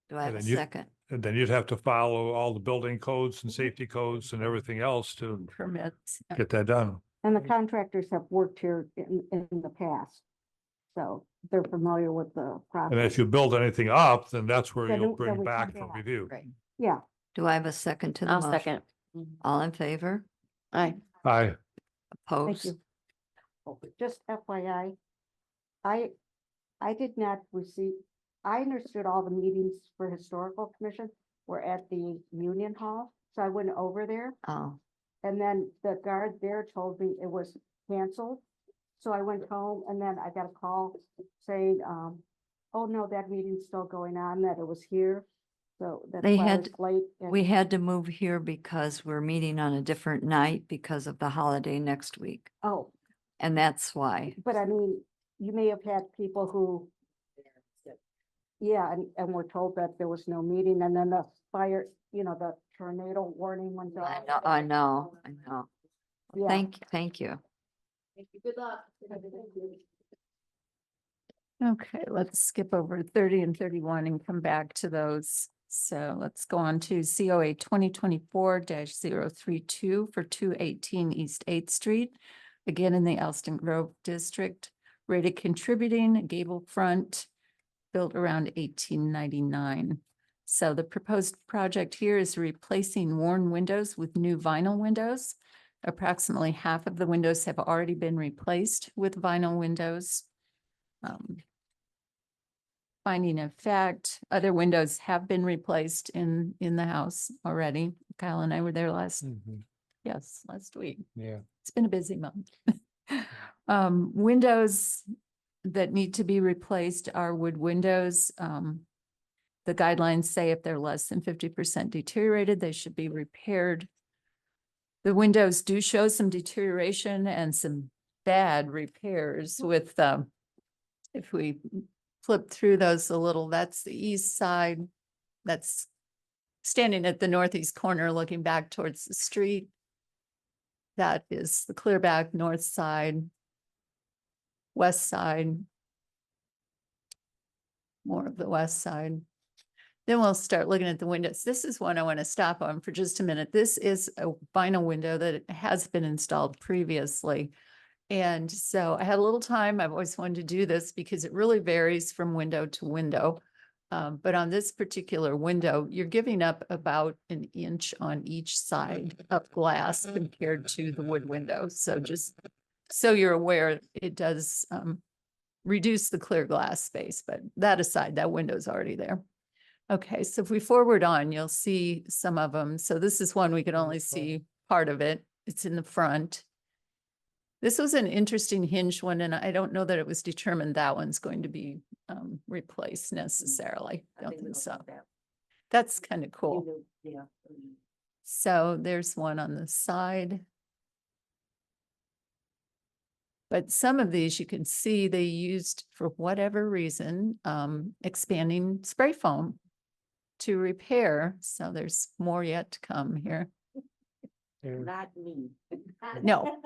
Do I have a then you- second? And then you'd have to follow all the building codes and safety codes and everything else to Permits. get that done. And the contractors have worked here in the past. So they're familiar with the And if process. you build anything up, then that's where Then you'll then bring we back come for back. review. Right. Yeah, Do I have a second to the I'll motion? second. All in favor? Aye. Aye. thank Opposed? you. Just FYI, I did not receive, I understood all the meetings for historical commission were at the Union Hall. So I went over there Oh, and then the guard there told me it was canceled. So I went home and then I got a call saying, oh no, that meeting's still going on, that it was here. So that's They why I had- was late. and- we had to move here because we're meeting on a different night because of the holiday next week. Oh, And that's why. but I mean, you may have had people who, yeah, and were told that there was no meeting and then the fire, the tornado warning went I off. know, I know, I know. Yeah. Thank you. Thank you. Good luck. Okay, let's skip over 30 and 31 and come back to those. So let's go on to COA 2024-032 for 218 East 8th Street. Again, in the Elston Grove District, rated contributing, gable front, built around 1899. So the proposed project here is replacing worn windows with new vinyl windows. Approximately half of the windows have already been replaced with vinyl windows. Finding of fact, other windows have been replaced in the house already. Kyle and I were there last week. Yeah. It's been a busy month. Windows that need to be replaced are wood windows. The guidelines say if they're less than 50% deteriorated, they should be repaired. The windows do show some deterioration and some bad repairs with, if we flip through those a little, that's the east side. That's standing at the northeast corner, looking back towards the street. That is the clear back north side, west side, more of the west side. Then we'll start looking at the windows. This is one I want to stop on for just a minute. This is a vinyl window that has been installed previously. And so I had a little time. I've always wanted to do this because it really varies from window to window. But on this particular window, you're giving up about an inch on each side of glass compared to the wood window. So just so you're aware, it does reduce the clear glass space, but that aside, that window's already there. Okay, so if we forward on, you'll see some of them. So this is one we can only see part of it. It's in the front. This was an interesting hinge one, and I don't know that it was determined that one's going to be replaced necessarily. Don't think so. That's kind of cool. Yeah. So there's one on the side. But some of these you can see they used, for whatever reason, expanding spray foam to repair. So there's more yet to come here. Not me. No.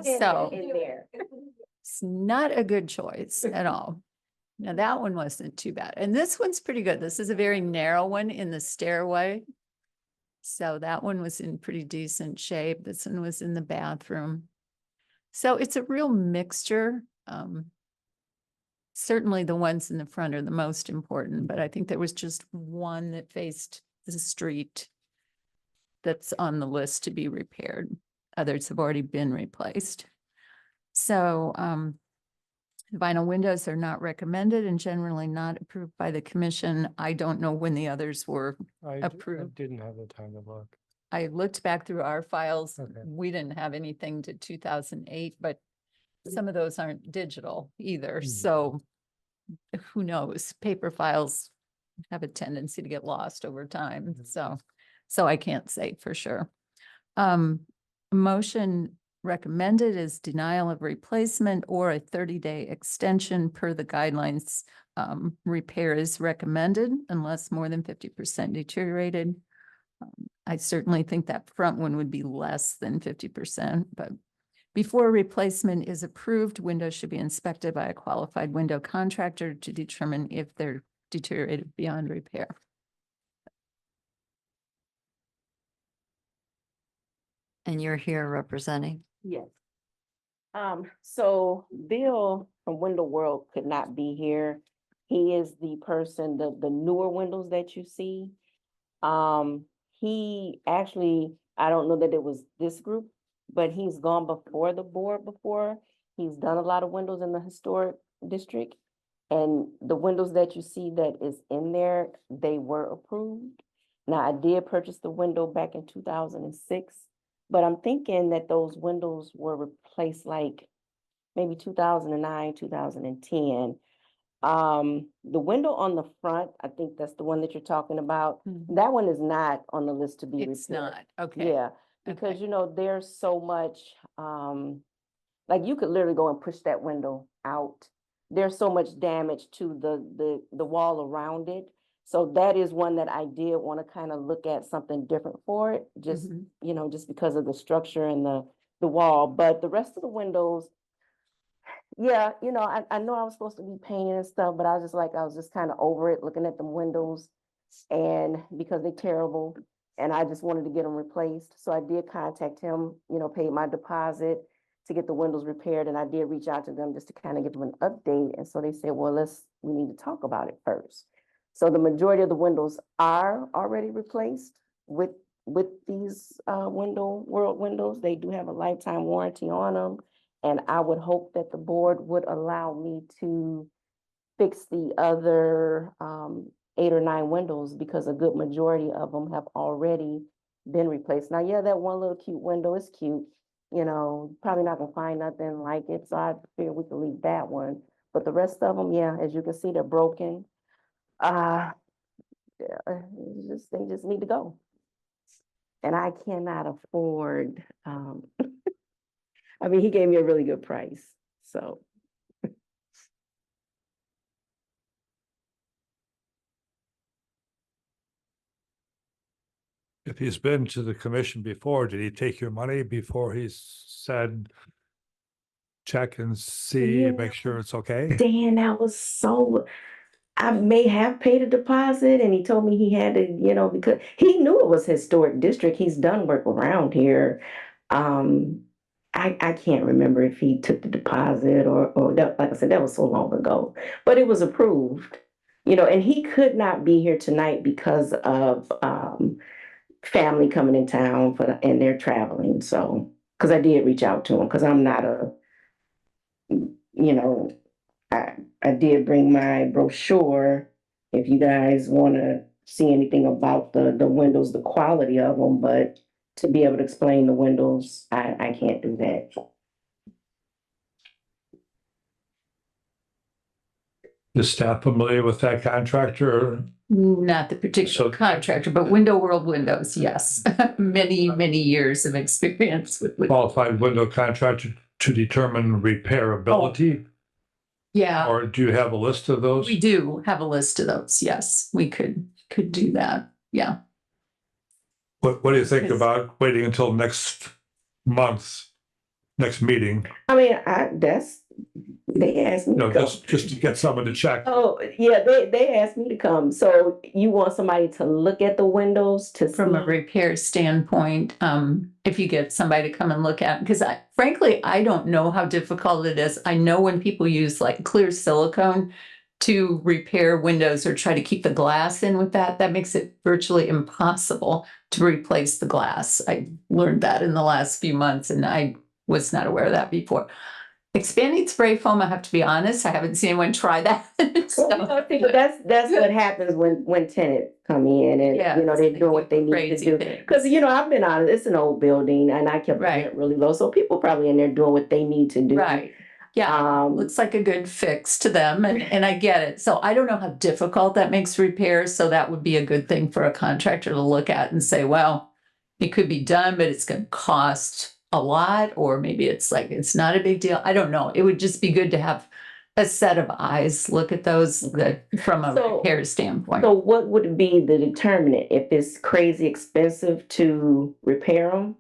So In there. it's not a good choice at all. Now that one wasn't too bad. And this one's pretty good. This is a very narrow one in the stairway. So that one was in pretty decent shape. This one was in the bathroom. So it's a real mixture. Certainly the ones in the front are the most important, but I think there was just one that faced the street that's on the list to be repaired. Others have already been replaced. So vinyl windows are not recommended and generally not approved by the commission. I don't know when the others were I approved. didn't have the time to look. I looked back through our files. Okay. We didn't have anything to 2008, but some of those aren't digital either. So who knows? Paper files have a tendency to get lost over time. So I can't say for sure. Motion recommended is denial of replacement or a 30-day extension per the guidelines. Repair is recommended unless more than 50% deteriorated. I certainly think that front one would be less than 50%, but before replacement is approved, windows should be inspected by a qualified window contractor to determine if they're deteriorated beyond repair. And you're here representing? Yes. So Bill from Window World could not be here. He is the person, the newer windows that you see. He actually, I don't know that it was this group, but he's gone before the board before. He's done a lot of windows in the historic district. And the windows that you see that is in there, they were approved. Now, I did purchase the window back in 2006, but I'm thinking that those windows were replaced like maybe 2009, 2010. The window on the front, I think that's the one that you're talking about. That one is not on the list to be repaired. It's not, okay. Yeah, because you know, there's so much, like you could literally go and push that window out. There's so much damage to the wall around it. So that is one that I did want to kind of look at something different for it, just, you know, just because of the structure and the wall. But the rest of the windows, Yeah, you know, I know I was supposed to be painting and stuff, but I was just kind of over it, looking at them windows. And because they're terrible, and I just wanted to get them replaced. So I did contact him, you know, paid my deposit to get the windows repaired, and I did reach out to them just to kind of give them an update. And so they said, well, we need to talk about it first. So the majority of the windows are already replaced with these world windows. They do have a lifetime warranty on them. And I would hope that the board would allow me to fix the other 8 or 9 windows, because a good majority of them have already been replaced. Now, yeah, that one little cute window is cute. You know, probably not gonna find nothing like it, so I figure we can leave that one. But the rest of them, yeah, as you can see, they're broken. Yeah, they just need to go. And I cannot afford, I mean, he gave me a really good price, so. If he's been to the commission before, did he take your money before he said, check and see, Yeah. make sure it's okay? Dan, I may have paid a deposit, and he told me he had to, you know, because he knew it was historic district. He's done work around here. I can't remember if he took the deposit or that, like I said, that was so long ago, but it was approved, you know, and he could not be here tonight because of, family coming in town and they're traveling. So, cause I did reach out to him, cause I'm not you know, I did bring my brochure if you guys want to see anything about the windows, the quality of them, but to be able to explain the windows, I can't do that. Is staff familiar with that contractor? Not the particular contractor, but Window World Windows, yes. Many, many years of experience with. Qualified window contractor to determine repairability? Yeah, Or do you have a list of those? we do have a list of those. Yes, we could do that. Yeah. What do you think Because- about waiting until next month, next meeting? I mean, they asked me You know, to go. just to get someone to check. Oh, yeah, they asked me to come. So you want somebody to look at the windows to From a see? repair standpoint, if you get somebody to come and look at, because frankly, I don't know how difficult it is. I know when people use like clear silicone to repair windows or try to keep the glass in with that, that makes it virtually impossible to replace the glass. I learned that in the last few months, and I was not aware of that before. Expanding spray foam, I have to be honest, I haven't seen anyone try that. So- Well, you know, see, but that's what happens when tenants come in and, Yeah, you know, they're doing what they need to crazy do. things. Cause you know, I've been honest, it's an old building and I kept the Right. rent really low, so people probably in there doing what they need to do. Right, yeah, looks like a good fix to them, and I get it. So I don't know how difficult that makes repairs, so that would be a good thing for a contractor to look at and say, well, it could be done, but it's gonna cost a lot, or maybe it's like, it's not a big deal. I don't know. It would just be good to have a set of eyes look at those that from a So- repair standpoint. So what would be the determinant if it's crazy expensive to repair them?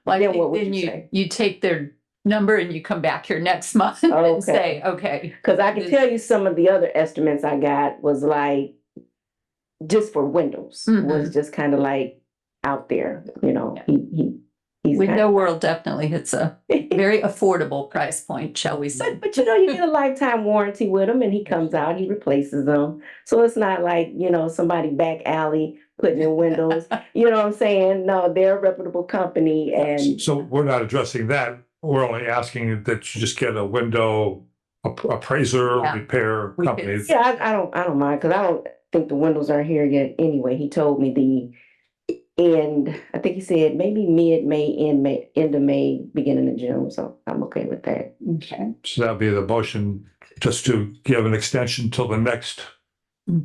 Well, I then think what would then you say? you take their number and you come back here next month Oh, and okay. say, okay, Cause I can This- tell you some of the other estimates I got was like, just for windows, was just kind of like out there, you know, Yeah. he's Window World definitely hits a very affordable price point, shall we say. But you know, you get a lifetime warranty with him and he comes out, he replaces them. So it's not like, you know, somebody back alley putting in windows, you know what I'm saying? No, they're a reputable company and So we're not addressing that. We're only asking that you just get a window appraiser, Yeah. repair We company. could- yeah, I don't mind, cause I don't think the windows are here yet anyway. He told me I think he said maybe mid-May, end of May, beginning of June, so I'm okay with that. Okay. So that'd be the motion, just to give an extension till the next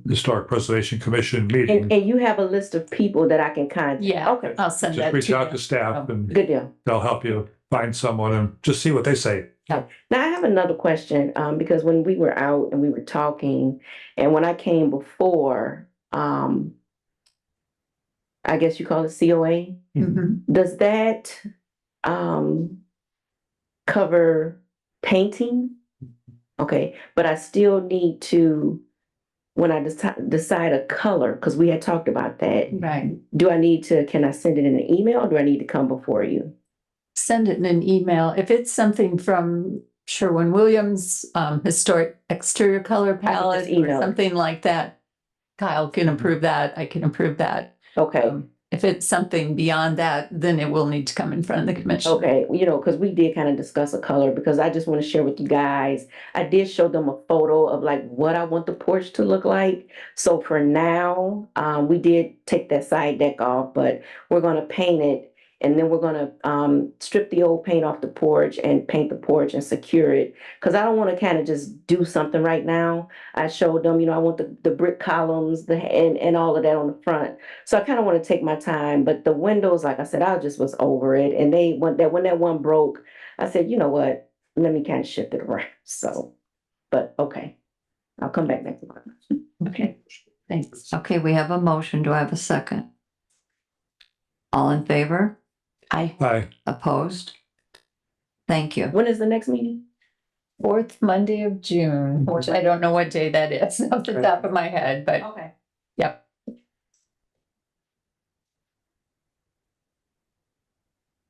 Historic Preservation Commission meeting. And you have a list of people that I can contact? Yeah, Okay, I'll send that Just reach to out you. to staff and good deal. they'll help you find someone and just see what they say. Now I have another question, because when we were out and we were talking, and when I came before, I guess you call it COA, Mhm. does that cover painting? Okay, but I still need to, when I decide a color, because we had talked about that, Right. do I need to, can I send it in an email or do I need to come before you? Send it in an email. If it's something from Sherwin-Williams, historic exterior color palette or email it. something like that, Kyle can approve that. I can approve that. Okay, If it's something beyond that, then it will need to come in front of the commission. okay, you know, because we did kind of discuss a color, because I just want to share with you guys. I did show them a photo of like what I want the porch to look like. So for now, we did take that side deck off, but we're gonna paint it. And then we're gonna strip the old paint off the porch and paint the porch and secure it. Cause I don't wanna kind of just do something right now. I showed them, you know, I want the brick columns, and all of that on the front. So I kind of want to take my time, but the windows, like I said, I just was over it. And when that one broke, I said, you know what, let me kind of shift it around. So, but okay, I'll come back next month. Okay, thanks. Okay, we have a motion. Do I have a second? All in favor? Aye. Opposed? Thank you. When is the next meeting? Fourth Monday of June, which I don't know what day that is off the top of my head, but Okay. yep.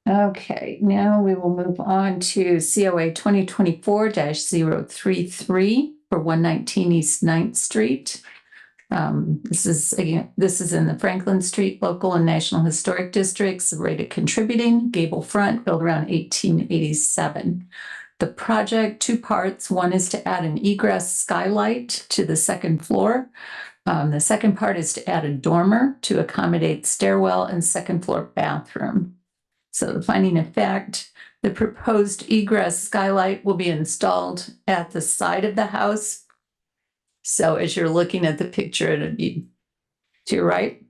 Okay, now we will move on to COA 2024-033 for 119 East 9th Street. This is in the Franklin Street Local and National Historic Districts, rated contributing, gable front, built around 1887. The project, two parts. One is to add an egress skylight to the second floor. The second part is to add a dormer to accommodate stairwell and second floor bathroom. So the finding of fact, the proposed egress skylight will be installed at the side of the house. So as you're looking at the picture, it'll be to your right,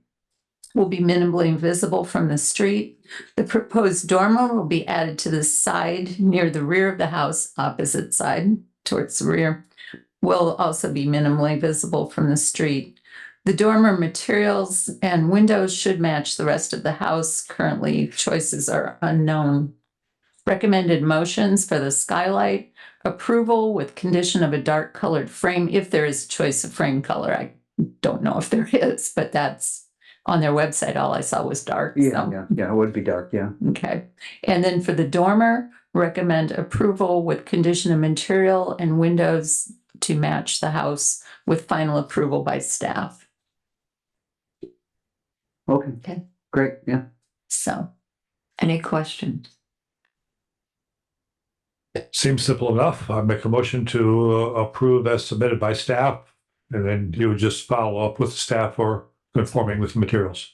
will be minimally visible from the street. The proposed dormer will be added to the side near the rear of the house, opposite side towards the rear, will also be minimally visible from the street. The dormer materials and windows should match the rest of the house. Currently, choices are unknown. Recommended motions for the skylight: approval with condition of a dark colored frame if there is a choice of frame color. I don't know if there is, but that's on their website. All I saw was dark. Yeah, it would be dark, yeah. Okay. And then for the dormer, recommend approval with condition of material and windows to match the house with final approval by staff. Okay, great, yeah. So, Any questions? Seems simple enough. I make a motion to approve as submitted by staff. And then you would just follow up with staff or conforming with materials.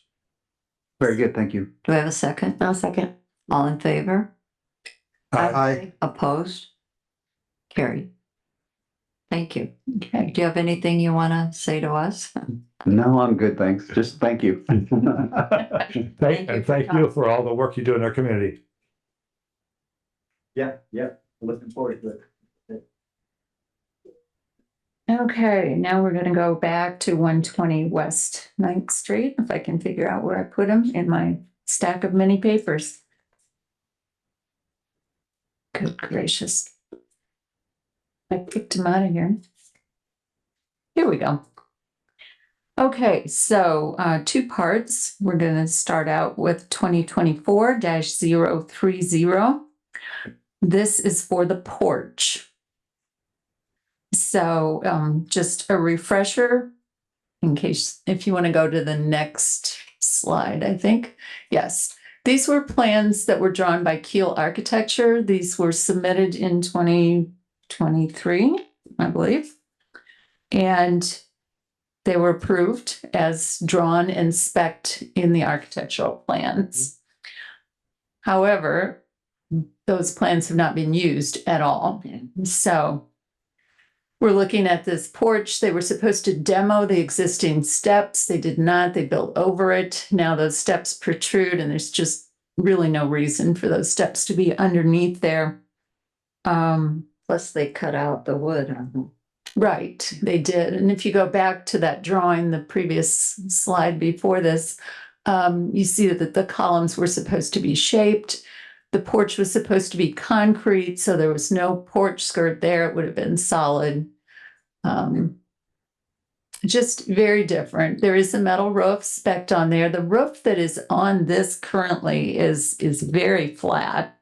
Very good, thank you. Do I have a second? I'll second. All in favor? Aye. Opposed? Carried. Thank you. okay. Do you have anything you want to say to us? No, I'm good, thanks. Just thank you. Thank you for Thank you for all the work you do in our community. Yeah, looking forward to it. Okay, now we're gonna go back to 120 West 9th Street, if I can figure out where I put them in my stack of many papers. Good gracious. I picked them out of here. Here we go. Okay, so two parts. We're gonna start out with 2024-030. This is for the porch. So just a refresher in case, if you want to go to the next slide, I think. Yes, these were plans that were drawn by Keel Architecture. These were submitted in 2023, I believe. And they were approved as drawn and spec'd in the architectural plans. However, those plans have not been used at all. So we're looking at this porch. They were supposed to demo the existing steps. They did not. They built over it. Now those steps protrude and there's just really no reason for those steps to be underneath there. Plus they cut out the wood. Right, they did. And if you go back to that drawing, the previous slide before this, you see that the columns were supposed to be shaped. The porch was supposed to be concrete, so there was no porch skirt there. It would have been solid. Just very different. There is a metal roof spec'd on there. The roof that is on this currently is very flat.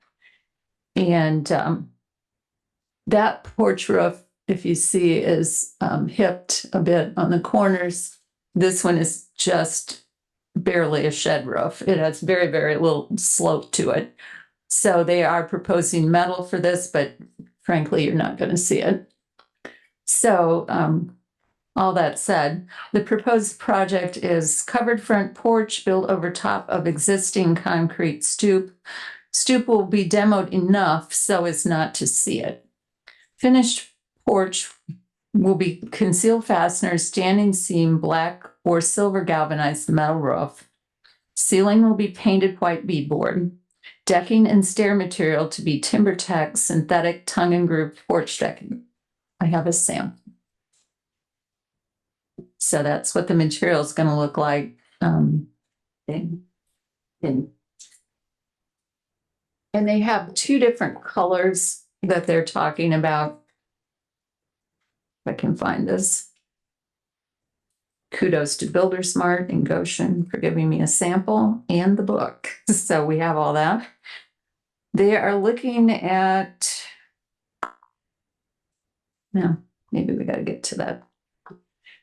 And that porch roof, if you see, is hipped a bit on the corners. This one is just barely a shed roof. It has very, very little slope to it. So they are proposing metal for this, but frankly, you're not going to see it. So all that said, the proposed project is covered front porch built over top of existing concrete stoop. Stoop will be demoed enough so as not to see it. Finished porch will be concealed fasteners, standing seam, black or silver galvanized metal roof. Ceiling will be painted white beadboard. Decking and stair material to be TimberTech synthetic tongue and groove porch decking. I have a sample. So that's what the material is going to look like. And they have two different colors that they're talking about. If I can find this. Kudos to BuilderSmart and Goshen for giving me a sample and the book. So we have all that. They are looking at, no, maybe we got to get to that.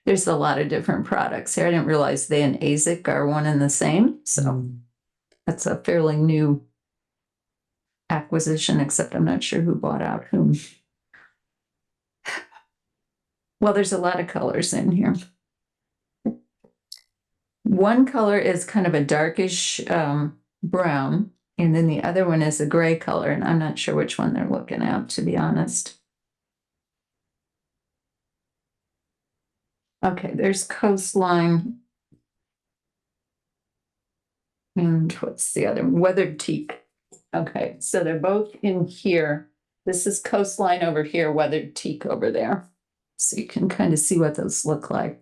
There's a lot of different products here. I didn't realize they and ASIC are one and the same. So that's a fairly new acquisition, except I'm not sure who bought out whom. Well, there's a lot of colors in here. One color is kind of a darkish brown, and then the other one is a gray color, and I'm not sure which one they're looking at, to be honest. Okay, there's Coastline. And what's the other one? Weathered Teak. Okay, so they're both in here. This is Coastline over here, Weathered Teak over there. So you can kind of see what those look like.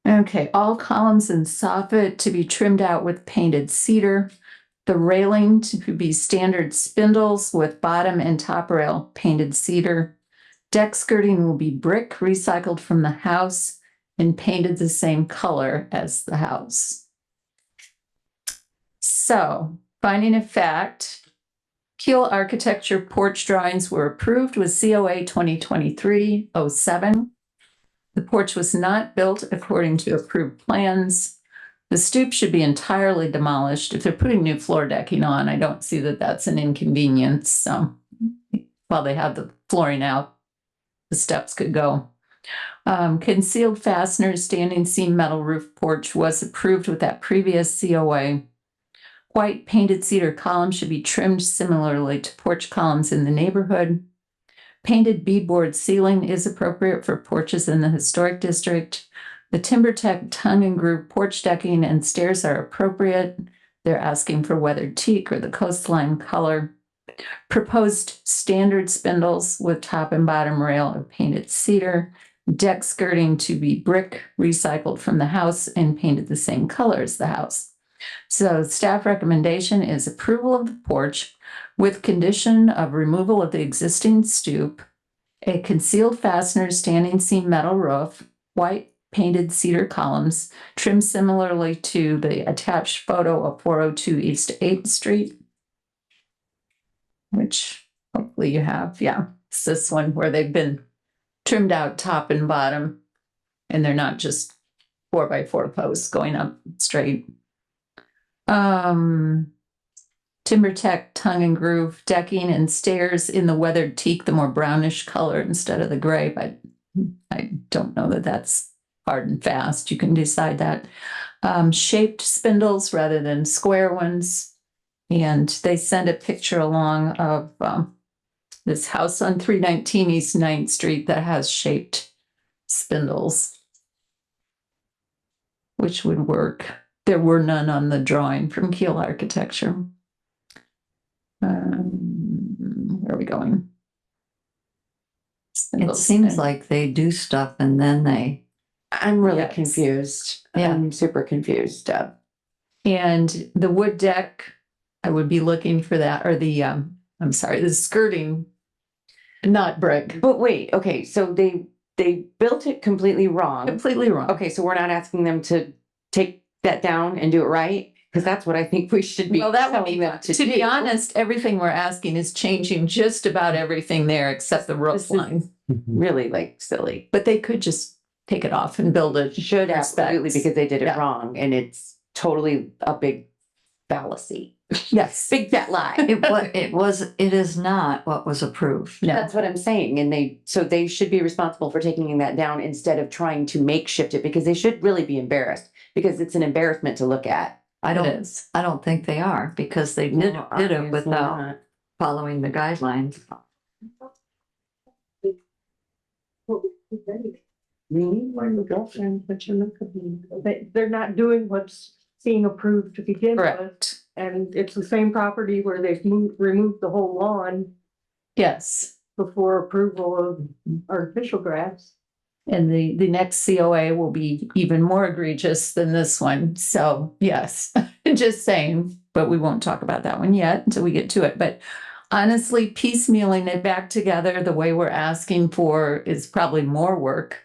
Okay, all columns and soffit to be trimmed out with painted cedar. The railing to be standard spindles with bottom and top rail painted cedar. Deck skirting will be brick recycled from the house and painted the same color as the house. So, finding of fact, Keel Architecture porch drawings were approved with COA 2023-07. The porch was not built according to approved plans. The stoop should be entirely demolished. If they're putting new floor decking on, I don't see that that's an inconvenience. So while they have the flooring out, the steps could go. Concealed fasteners, standing seam metal roof porch was approved with that previous COA. White painted cedar columns should be trimmed similarly to porch columns in the neighborhood. Painted beadboard ceiling is appropriate for porches in the historic district. The TimberTech tongue and groove porch decking and stairs are appropriate. They're asking for weathered teak or the Coastline color. Proposed standard spindles with top and bottom rail of painted cedar. Deck skirting to be brick recycled from the house and painted the same color as the house. So staff recommendation is approval of the porch with condition of removal of the existing stoop, a concealed fastener standing seam metal roof, white painted cedar columns, trimmed similarly to the attached photo of 402 East 8th Street, which hopefully you have. Yeah, it's this one where they've been trimmed out top and bottom, and they're not just 4x4 posts going up straight. TimberTech tongue and groove decking and stairs in the weathered teak, the more brownish color instead of the gray, but I don't know that that's hard and fast. You can decide that. Shaped spindles rather than square ones. And they send a picture along of this house on 319 East 9th Street that has shaped spindles, which would work. There were none on the drawing from Keel Architecture. Where are we going? It seems like they do stuff and then they, I'm really Yes. confused. Yeah. I'm super confused, Deb. And the wood deck, I would be looking for that, or the, I'm sorry, the skirting, not brick, But wait, okay, so they built it completely wrong. completely wrong. Okay, so we're not asking them to take that down and do it right? Because that's what I think we should be Well, that would telling be, them to to be do. honest, everything we're asking is changing just about everything there except the roof This is line. really like silly. But they could just take it off and build it. Should absolutely, respects. because they did it Yeah. wrong and it's totally a big fallacy. Yes. Big fat lie. It is not what was approved. No. That's what I'm saying. And so they should be responsible for taking that down instead of trying to makeshift it, because they should really be embarrassed, because it's an embarrassment to look at. I It don't, is. I don't think they are because they did it Obviously without not. following the guidelines. They're not doing what's being approved to begin with. Correct. And it's the same property where they've removed the whole lawn Yes. before approval of artificial grass. And the next COA will be even more egregious than this one. So yes, just saying, but we won't talk about that one yet until we get to it. But honestly, piecemealing it back together the way we're asking for is probably more work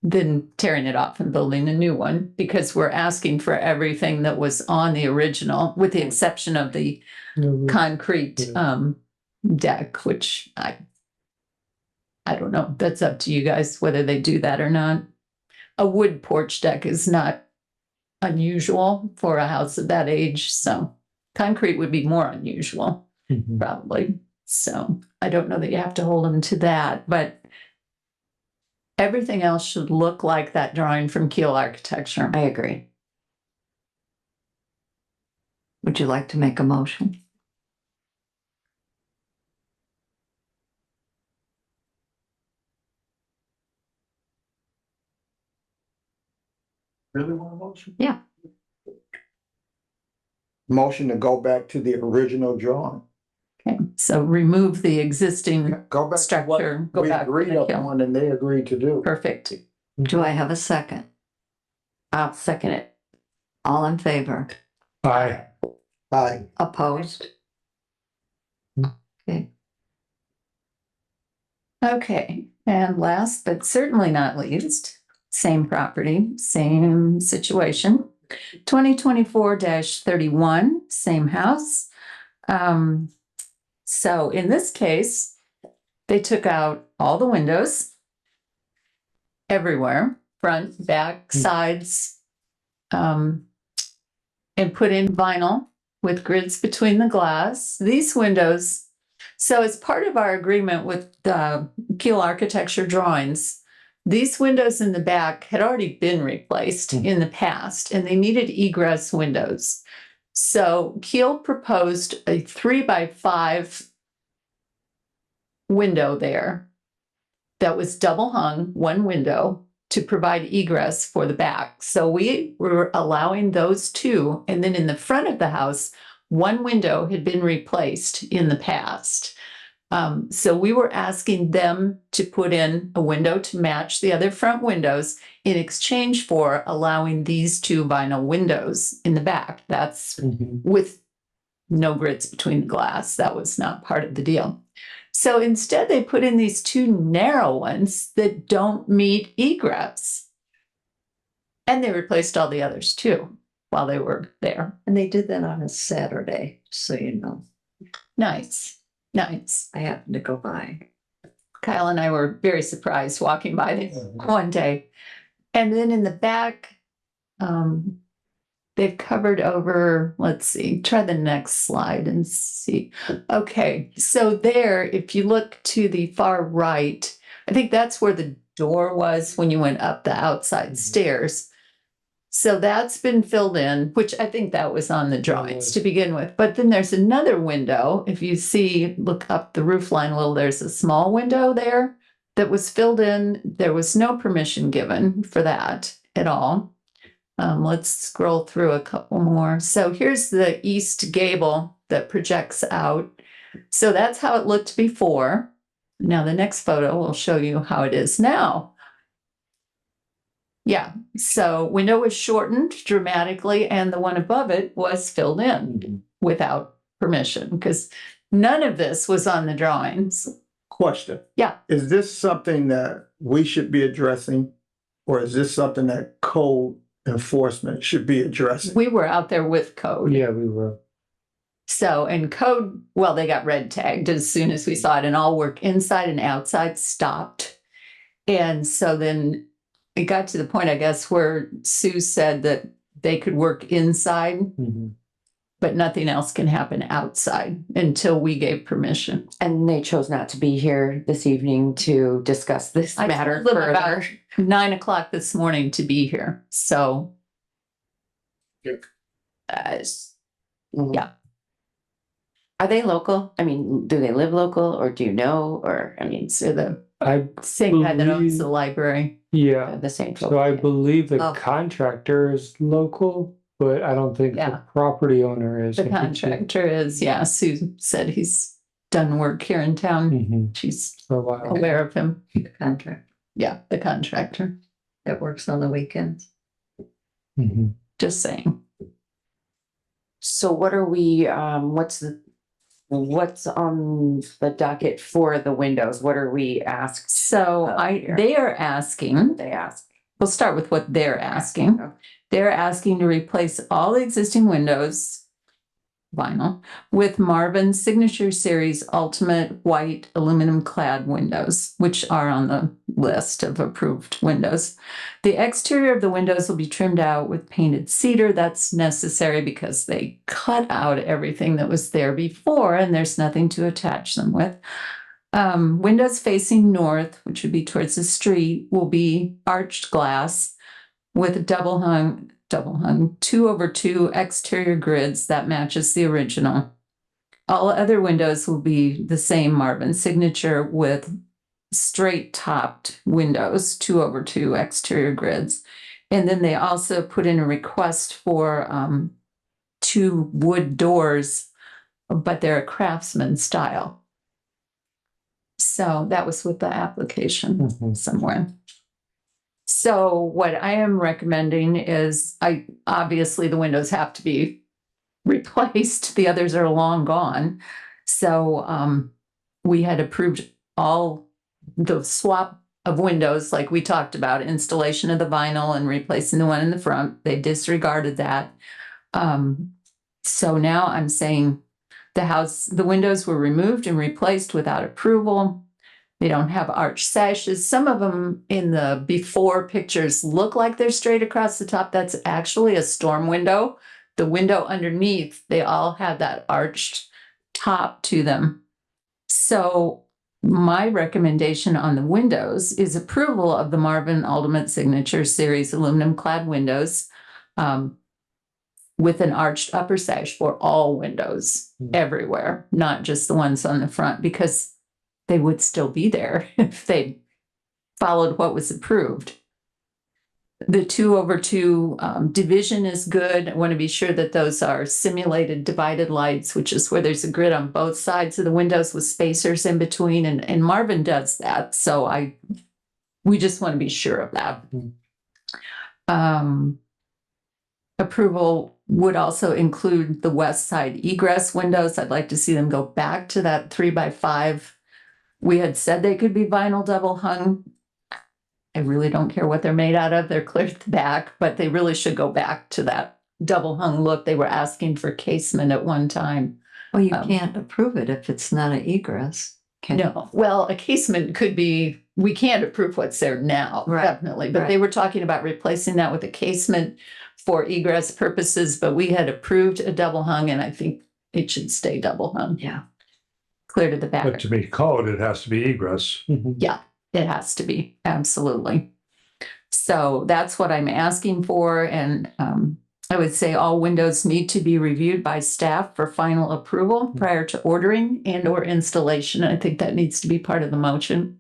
than tearing it off and building a new one, because we're asking for everything that was on the original, with the exception of the concrete deck, which I don't know. That's up to you guys whether they do that or not. A wood porch deck is not unusual for a house of that age, so concrete would be more unusual, probably. So I don't know that you have to hold them to that, but everything else should look like that drawing from Keel Architecture. I agree. Would you like to make a motion? Really want a motion? Yeah. Motion to go back to the original drawing. Okay, so remove the existing Go back to structure, what go we back to agreed the kiln. upon and they agreed to do. Perfect. Do I have a second? I'll second it. All in favor? Aye. Aye. Opposed? Okay. Okay, and last but certainly not least, same property, same situation. 2024-31, same house. So in this case, they took out all the windows everywhere, front, back, sides, and put in vinyl with grids between the glass. These windows, so as part of our agreement with Keel Architecture drawings, these windows in the back had already been replaced in the past, and they needed egress windows. So Keel proposed a 3x5 window there that was double hung, one window, to provide egress for the back. So we were allowing those two, and then in the front of the house, one window had been replaced in the past. So we were asking them to put in a window to match the other front windows in exchange for allowing these two vinyl windows in the back. That's with no grids between the glass. That was not part of the deal. So instead, they put in these two narrow ones that don't meet egress. And they replaced all the others too while they were there. And they did that on a Saturday, so you know. Nice, nice. I happened to go by. Kyle and I were very surprised walking by this one day. And then in the back, they've covered over, let's see, try the next slide and see. Okay, so there, if you look to the far right, I think that's where the door was when you went up the outside stairs. So that's been filled in, which I think that was on the drawings to begin with. But then there's another window. If you see, look up the roof line a little, there's a small window there that was filled in. There was no permission given for that at all. Let's scroll through a couple more. So here's the east gable that projects out. So that's how it looked before. Now the next photo will show you how it is now. Yeah, so window was shortened dramatically and the one above it was filled in without permission because none of this was on the drawings. Question. Yeah. Is this something that we should be addressing? Or is this something that code enforcement should be addressing? We were out there with code. Yeah, we were. So, and code, well, they got red tagged as soon as we saw it, and all work inside and outside stopped. And so then it got to the point, I guess, where Sue said that they could work inside, but nothing else can happen outside until we gave permission. And they chose not to be here this evening to discuss this I matter told them about further. 9 o'clock this morning to be here. So, yeah. Are they local? I mean, do they live local or do you know, or, I mean, So the I same guy that owns believe- the library. Yeah. the same. So I believe the Oh. contractor is local, but I don't think Yeah. the property owner is. The I think contractor is, yeah, Sue said he's done work here in town. Mhm, She's For a while. aware of him. The contract Yeah, the contractor. that works on the weekends. Mhm. Just saying. So what are we, what's on the docket for the windows? What are we asked? So they are asking, They ask. we'll start with what they're asking. Okay. They're asking to replace all the existing windows, vinyl, with Marvin Signature Series Ultimate White Aluminum Clad windows, which are on the list of approved windows. The exterior of the windows will be trimmed out with painted cedar. That's necessary because they cut out everything that was there before and there's nothing to attach them with. Windows facing north, which would be towards the street, will be arched glass with a double hung 2/2 exterior grids that matches the original. All other windows will be the same Marvin signature with straight topped windows, 2/2 exterior grids. And then they also put in a request for 2 wood doors, but they're a Craftsman style. So that was with the application Mhm. somewhere. So what I am recommending is obviously the windows have to be replaced. The others are long gone. So we had approved all the swap of windows, like we talked about, installation of the vinyl and replacing the one in the front. They disregarded that. So now I'm saying the windows were removed and replaced without approval. They don't have arch sashes. Some of them in the before pictures look like they're straight across the top. That's actually a storm window. The window underneath, they all have that arched top to them. So my recommendation on the windows is approval of the Marvin Ultimate Signature Series aluminum clad windows with an arched upper sash for all windows everywhere, not just the ones on the front, because they would still be there if they followed what was approved. The 2/2 division is good. I want to be sure that those are simulated divided lights, which is where there's a grid on both sides of the windows with spacers in between, and Marvin does that. So we just want to be sure of that. Approval would also include the west side egress windows. I'd like to see them go back to that 3x5. We had said they could be vinyl double hung. I really don't care what they're made out of. They're clear at the back, but they really should go back to that double hung look. They were asking for casement at one time. Well, you can't approve it if it's not an egress. Can you? No, well, a casement could be, we can't approve what's there now, Right, definitely, but they were talking about replacing that with a casement for egress purposes, but we had approved a double hung and I think it should stay double hung. Yeah. Clear to the But back. to meet code, it has to be egress. Yeah, it has to be, absolutely. So that's what I'm asking for, and I would say all windows need to be reviewed by staff for final approval prior to ordering and or installation. I think that needs to be part of the motion.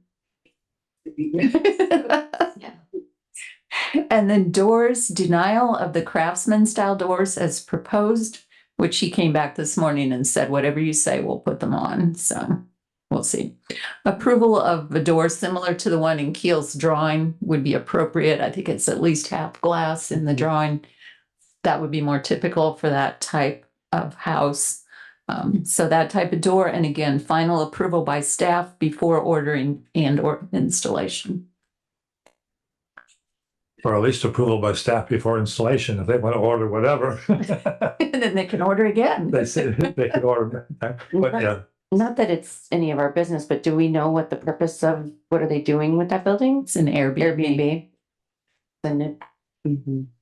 And then doors, denial of the Craftsman style doors as proposed, which he came back this morning and said, whatever you say, we'll put them on. So we'll see. Approval of a door similar to the one in Keel's drawing would be appropriate. I think it's at least half glass in the drawing. That would be more typical for that type of house. So that type of door, and again, final approval by staff before ordering and or installation. Or at least approval by staff before installation, if they want to order whatever. And then they can order again. They say they can order, but yeah. Not that it's any of our business, but do we know what the purpose of, what are they doing with that building? It's an Airbnb. Airbnb? Then it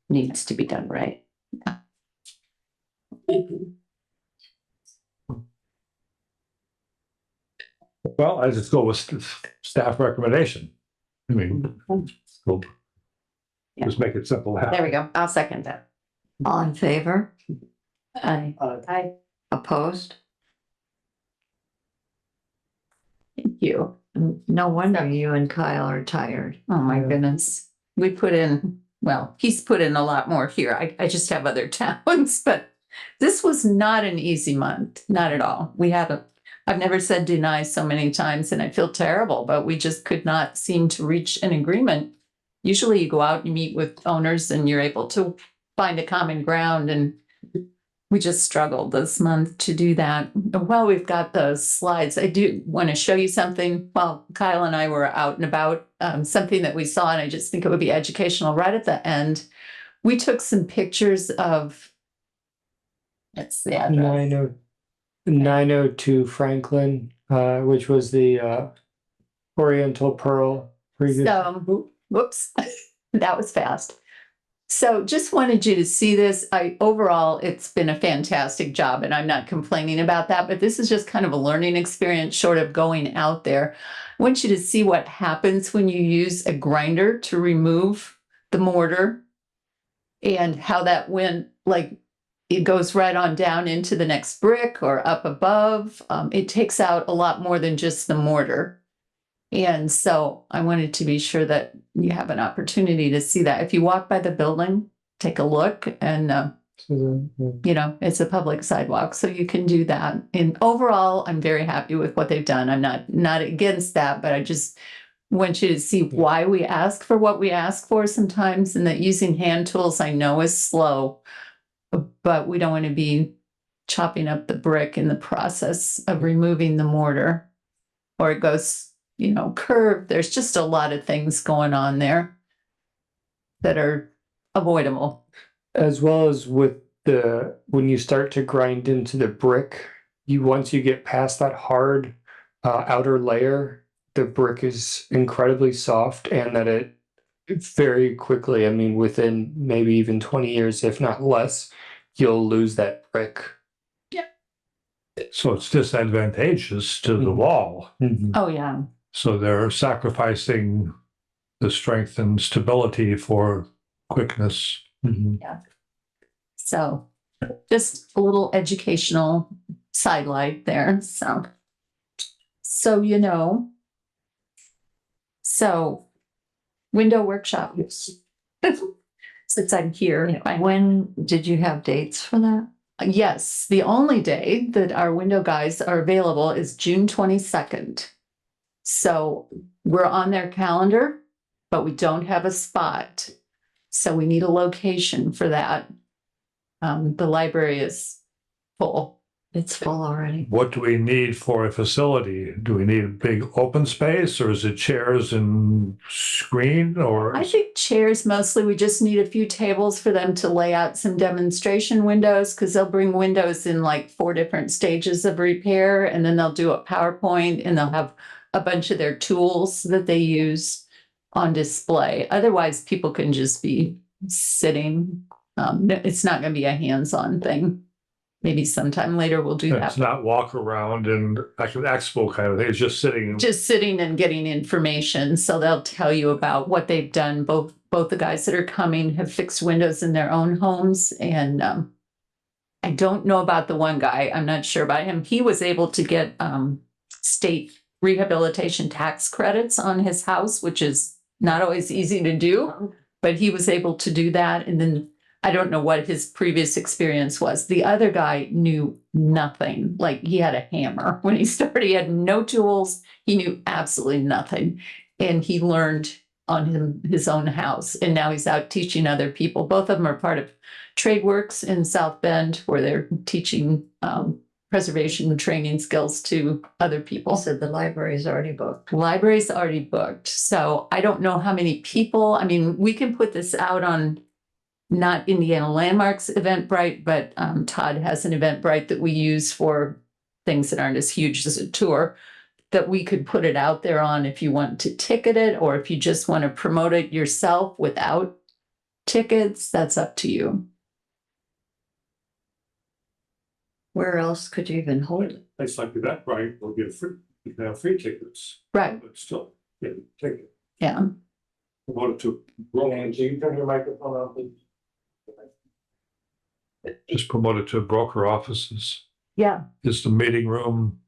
needs to be done right. Well, I just go with staff recommendation. I mean, we'll just make it simple. There we go. I'll second that. All in favor? I Opposed? Thank you. No wonder you and Kyle are tired. Oh, my goodness. We put in, well, he's put in a lot more here. I just have other towns, but this was not an easy month, not at all. I've never said deny so many times and I feel terrible, but we just could not seem to reach an agreement. Usually you go out, you meet with owners and you're able to find a common ground, and we just struggled this month to do that. While we've got those slides, I do want to show you something. While Kyle and I were out and about, something that we saw, and I just think it would be educational right at the end. We took some pictures of, that's the address. 902 Franklin, which was the Oriental Pearl previous. So, whoops, that was fast. So just wanted you to see this. Overall, it's been a fantastic job and I'm not complaining about that, but this is just kind of a learning experience short of going out there. I want you to see what happens when you use a grinder to remove the mortar and how that went, like it goes right on down into the next brick or up above. It takes out a lot more than just the mortar. And so I wanted to be sure that you have an opportunity to see that. If you walk by the building, take a look, and you know, it's a public sidewalk, so you can do that. And overall, I'm very happy with what they've done. I'm not against that, but I just want you to see why we ask for what we ask for sometimes, and that using hand tools I know is slow, but we don't want to be chopping up the brick in the process of removing the mortar, or it goes, you know, curved. There's just a lot of things going on there that are avoidable. As well as with when you start to grind into the brick, once you get past that hard outer layer, the brick is incredibly soft, and that it very quickly, I mean, within maybe even 20 years, if not less, you'll lose that brick. So it's disadvantageous to the wall. Oh, yeah. So they're sacrificing the strength and stability for quickness. Yeah. So just a little educational sidelight there. So, you know, so window workshop. Since I'm here. When did you have dates for that? Yes, the only day that our window guys are available is June 22nd. So we're on their calendar, but we don't have a spot. So we need a location for that. The library is full. It's full already. What do we need for a facility? Do we need a big open space, or is it chairs and screen, or? I think chairs mostly. We just need a few tables for them to lay out some demonstration windows, because they'll bring windows in like 4 different stages of repair, and then they'll do a PowerPoint and they'll have a bunch of their tools that they use on display. Otherwise, people can just be sitting. It's not going to be a hands-on thing. Maybe sometime later we'll do that. It's not walk around and like an expo kind of thing. It's just sitting. Just sitting and getting information. So they'll tell you about what they've done. Both the guys that are coming have fixed windows in their own homes. And I don't know about the one guy. I'm not sure about him. He was able to get state rehabilitation tax credits on his house, which is not always easy to do, but he was able to do that. And then I don't know what his previous experience was. The other guy knew nothing. Like he had a hammer when he started. He had no tools. He knew absolutely nothing. And he learned on his own house. And now he's out teaching other people. Both of them are part of TradeWorks in South Bend, where they're teaching preservation and training skills to other people. Said the library's already booked. Library's already booked. So I don't know how many people. I mean, we can put this out on not Indiana Landmarks Eventbrite, but Todd has an Eventbrite that we use for things that aren't as huge as a tour, that we could put it out there on if you want to ticket it, or if you just want to promote it yourself without tickets, that's up to you. Where else could you even hold it? Place like Eventbrite will give free, you can have free tickets, Right. but still, yeah, take it. Yeah. Promote it to. Nancy, you turn your microphone on, please. Just promote it to broker offices. Yeah. Is the meeting room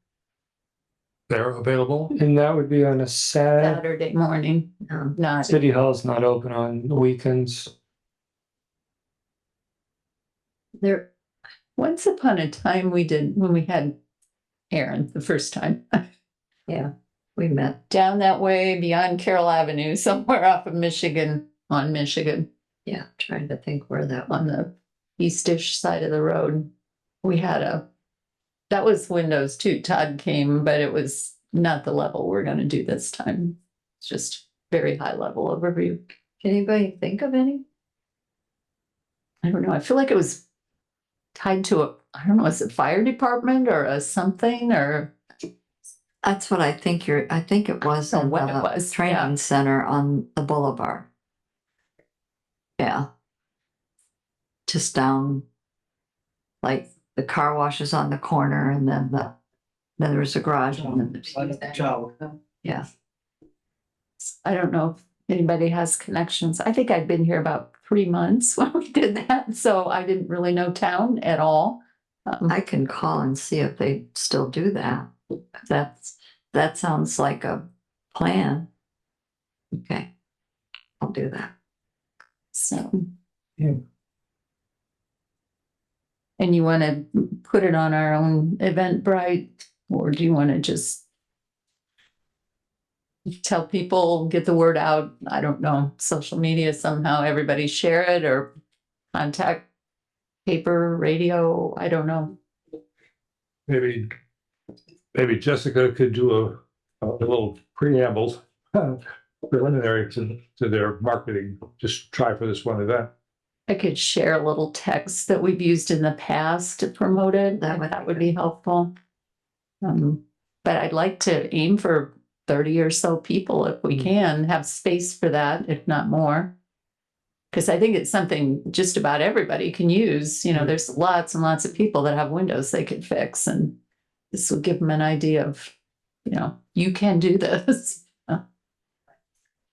there available? And that would be on a Saturday morning. Not. City Hall's not open on the weekends. There, once upon a time we did, when we had Aaron the first time. Yeah, we met. Down that way beyond Carroll Avenue, somewhere off of Michigan, on Michigan, Yeah, trying to think where that was. on the eastish side of the road. We had that was Windows too. Todd came, but it was not the level we're gonna do this time. It's just very high level overview. Can anybody think of any? I don't know. I feel like it was tied to I don't know, is it fire department or a something or? That's what I think I think it was I don't in know what it the was, training yeah. center on the boulevard. Yeah. Just down, like the car wash is on the corner and then then there's a garage and then the. Yeah. I don't know if anybody has connections. I think I'd been here about 3 months when we did that, so I didn't really know town at all. I can call and see if they still do that. That sounds like a plan. Okay, I'll do that. So. Yeah. And you want to put it on our own Eventbrite, or do you want to just tell people, get the word out? I don't know, social media somehow, everybody share it, or contact paper, radio, I don't know. Maybe Jessica could do a little preamble, preliminary to their marketing, just try for this one event. I could share a little text that we've used in the past to promote it. That would be helpful. But I'd like to aim for 30 or so people if we can, have space for that, if not more. Because I think it's something just about everybody can use. You know, there's lots and lots of people that have windows they could fix, and this will give them an idea of, you know, you can do this.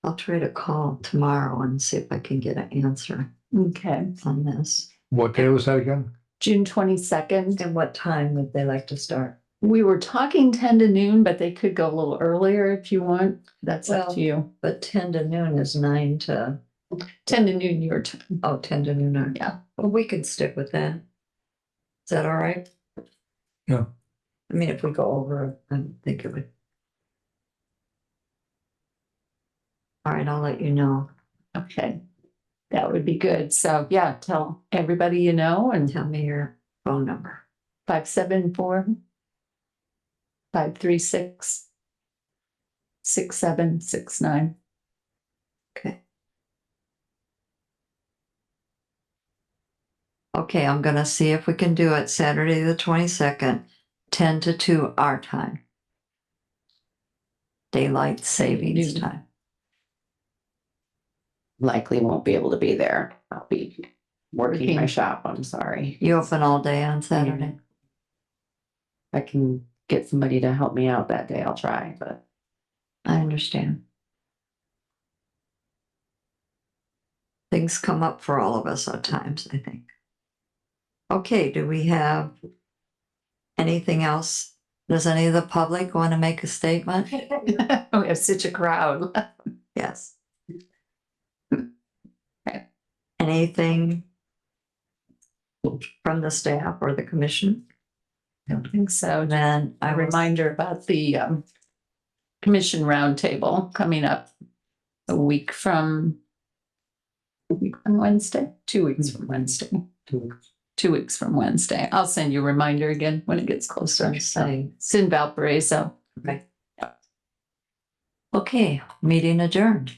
I'll try to call tomorrow and see if I can get an answer Okay. on this. What day was that again? June 22nd. And what time would they like to start? We were talking 10 to noon, but they could go a little earlier if you want. That's up Well, to you. But 10 to noon is 9 to, 10 to noon your time. 10 to noon. Yeah. Well, we could stick with that. Is that all right? Yeah. I mean, if we go over, I think it would. All right, I'll let you know. Okay. That would be good. So yeah, tell everybody you know, and Tell me your phone number. 574-536-6769. Okay. Okay, I'm gonna see if we can do it Saturday, the 22nd, 10 to 2 our time. Daylight savings Noon. time. Likely won't be able to be there. I'll be working my Working. shop, I'm sorry. You open all day on Saturday? I can get somebody to help me out that day, I'll try, but. I understand. Things come up for all of us at times, I think. Okay, do we have anything else? Does any of the public want to make a statement? We have such a crowd. Yes. Anything from the staff or the commission? Don't think so. Then I A will reminder about the commission roundtable coming up a week from Wednesday, 2 weeks from Wednesday. 2 weeks from Wednesday. I'll send you a reminder again when it gets closer. say, It's in Valparaiso. okay, meeting adjourned.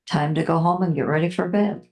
Time to go home and get ready for bed.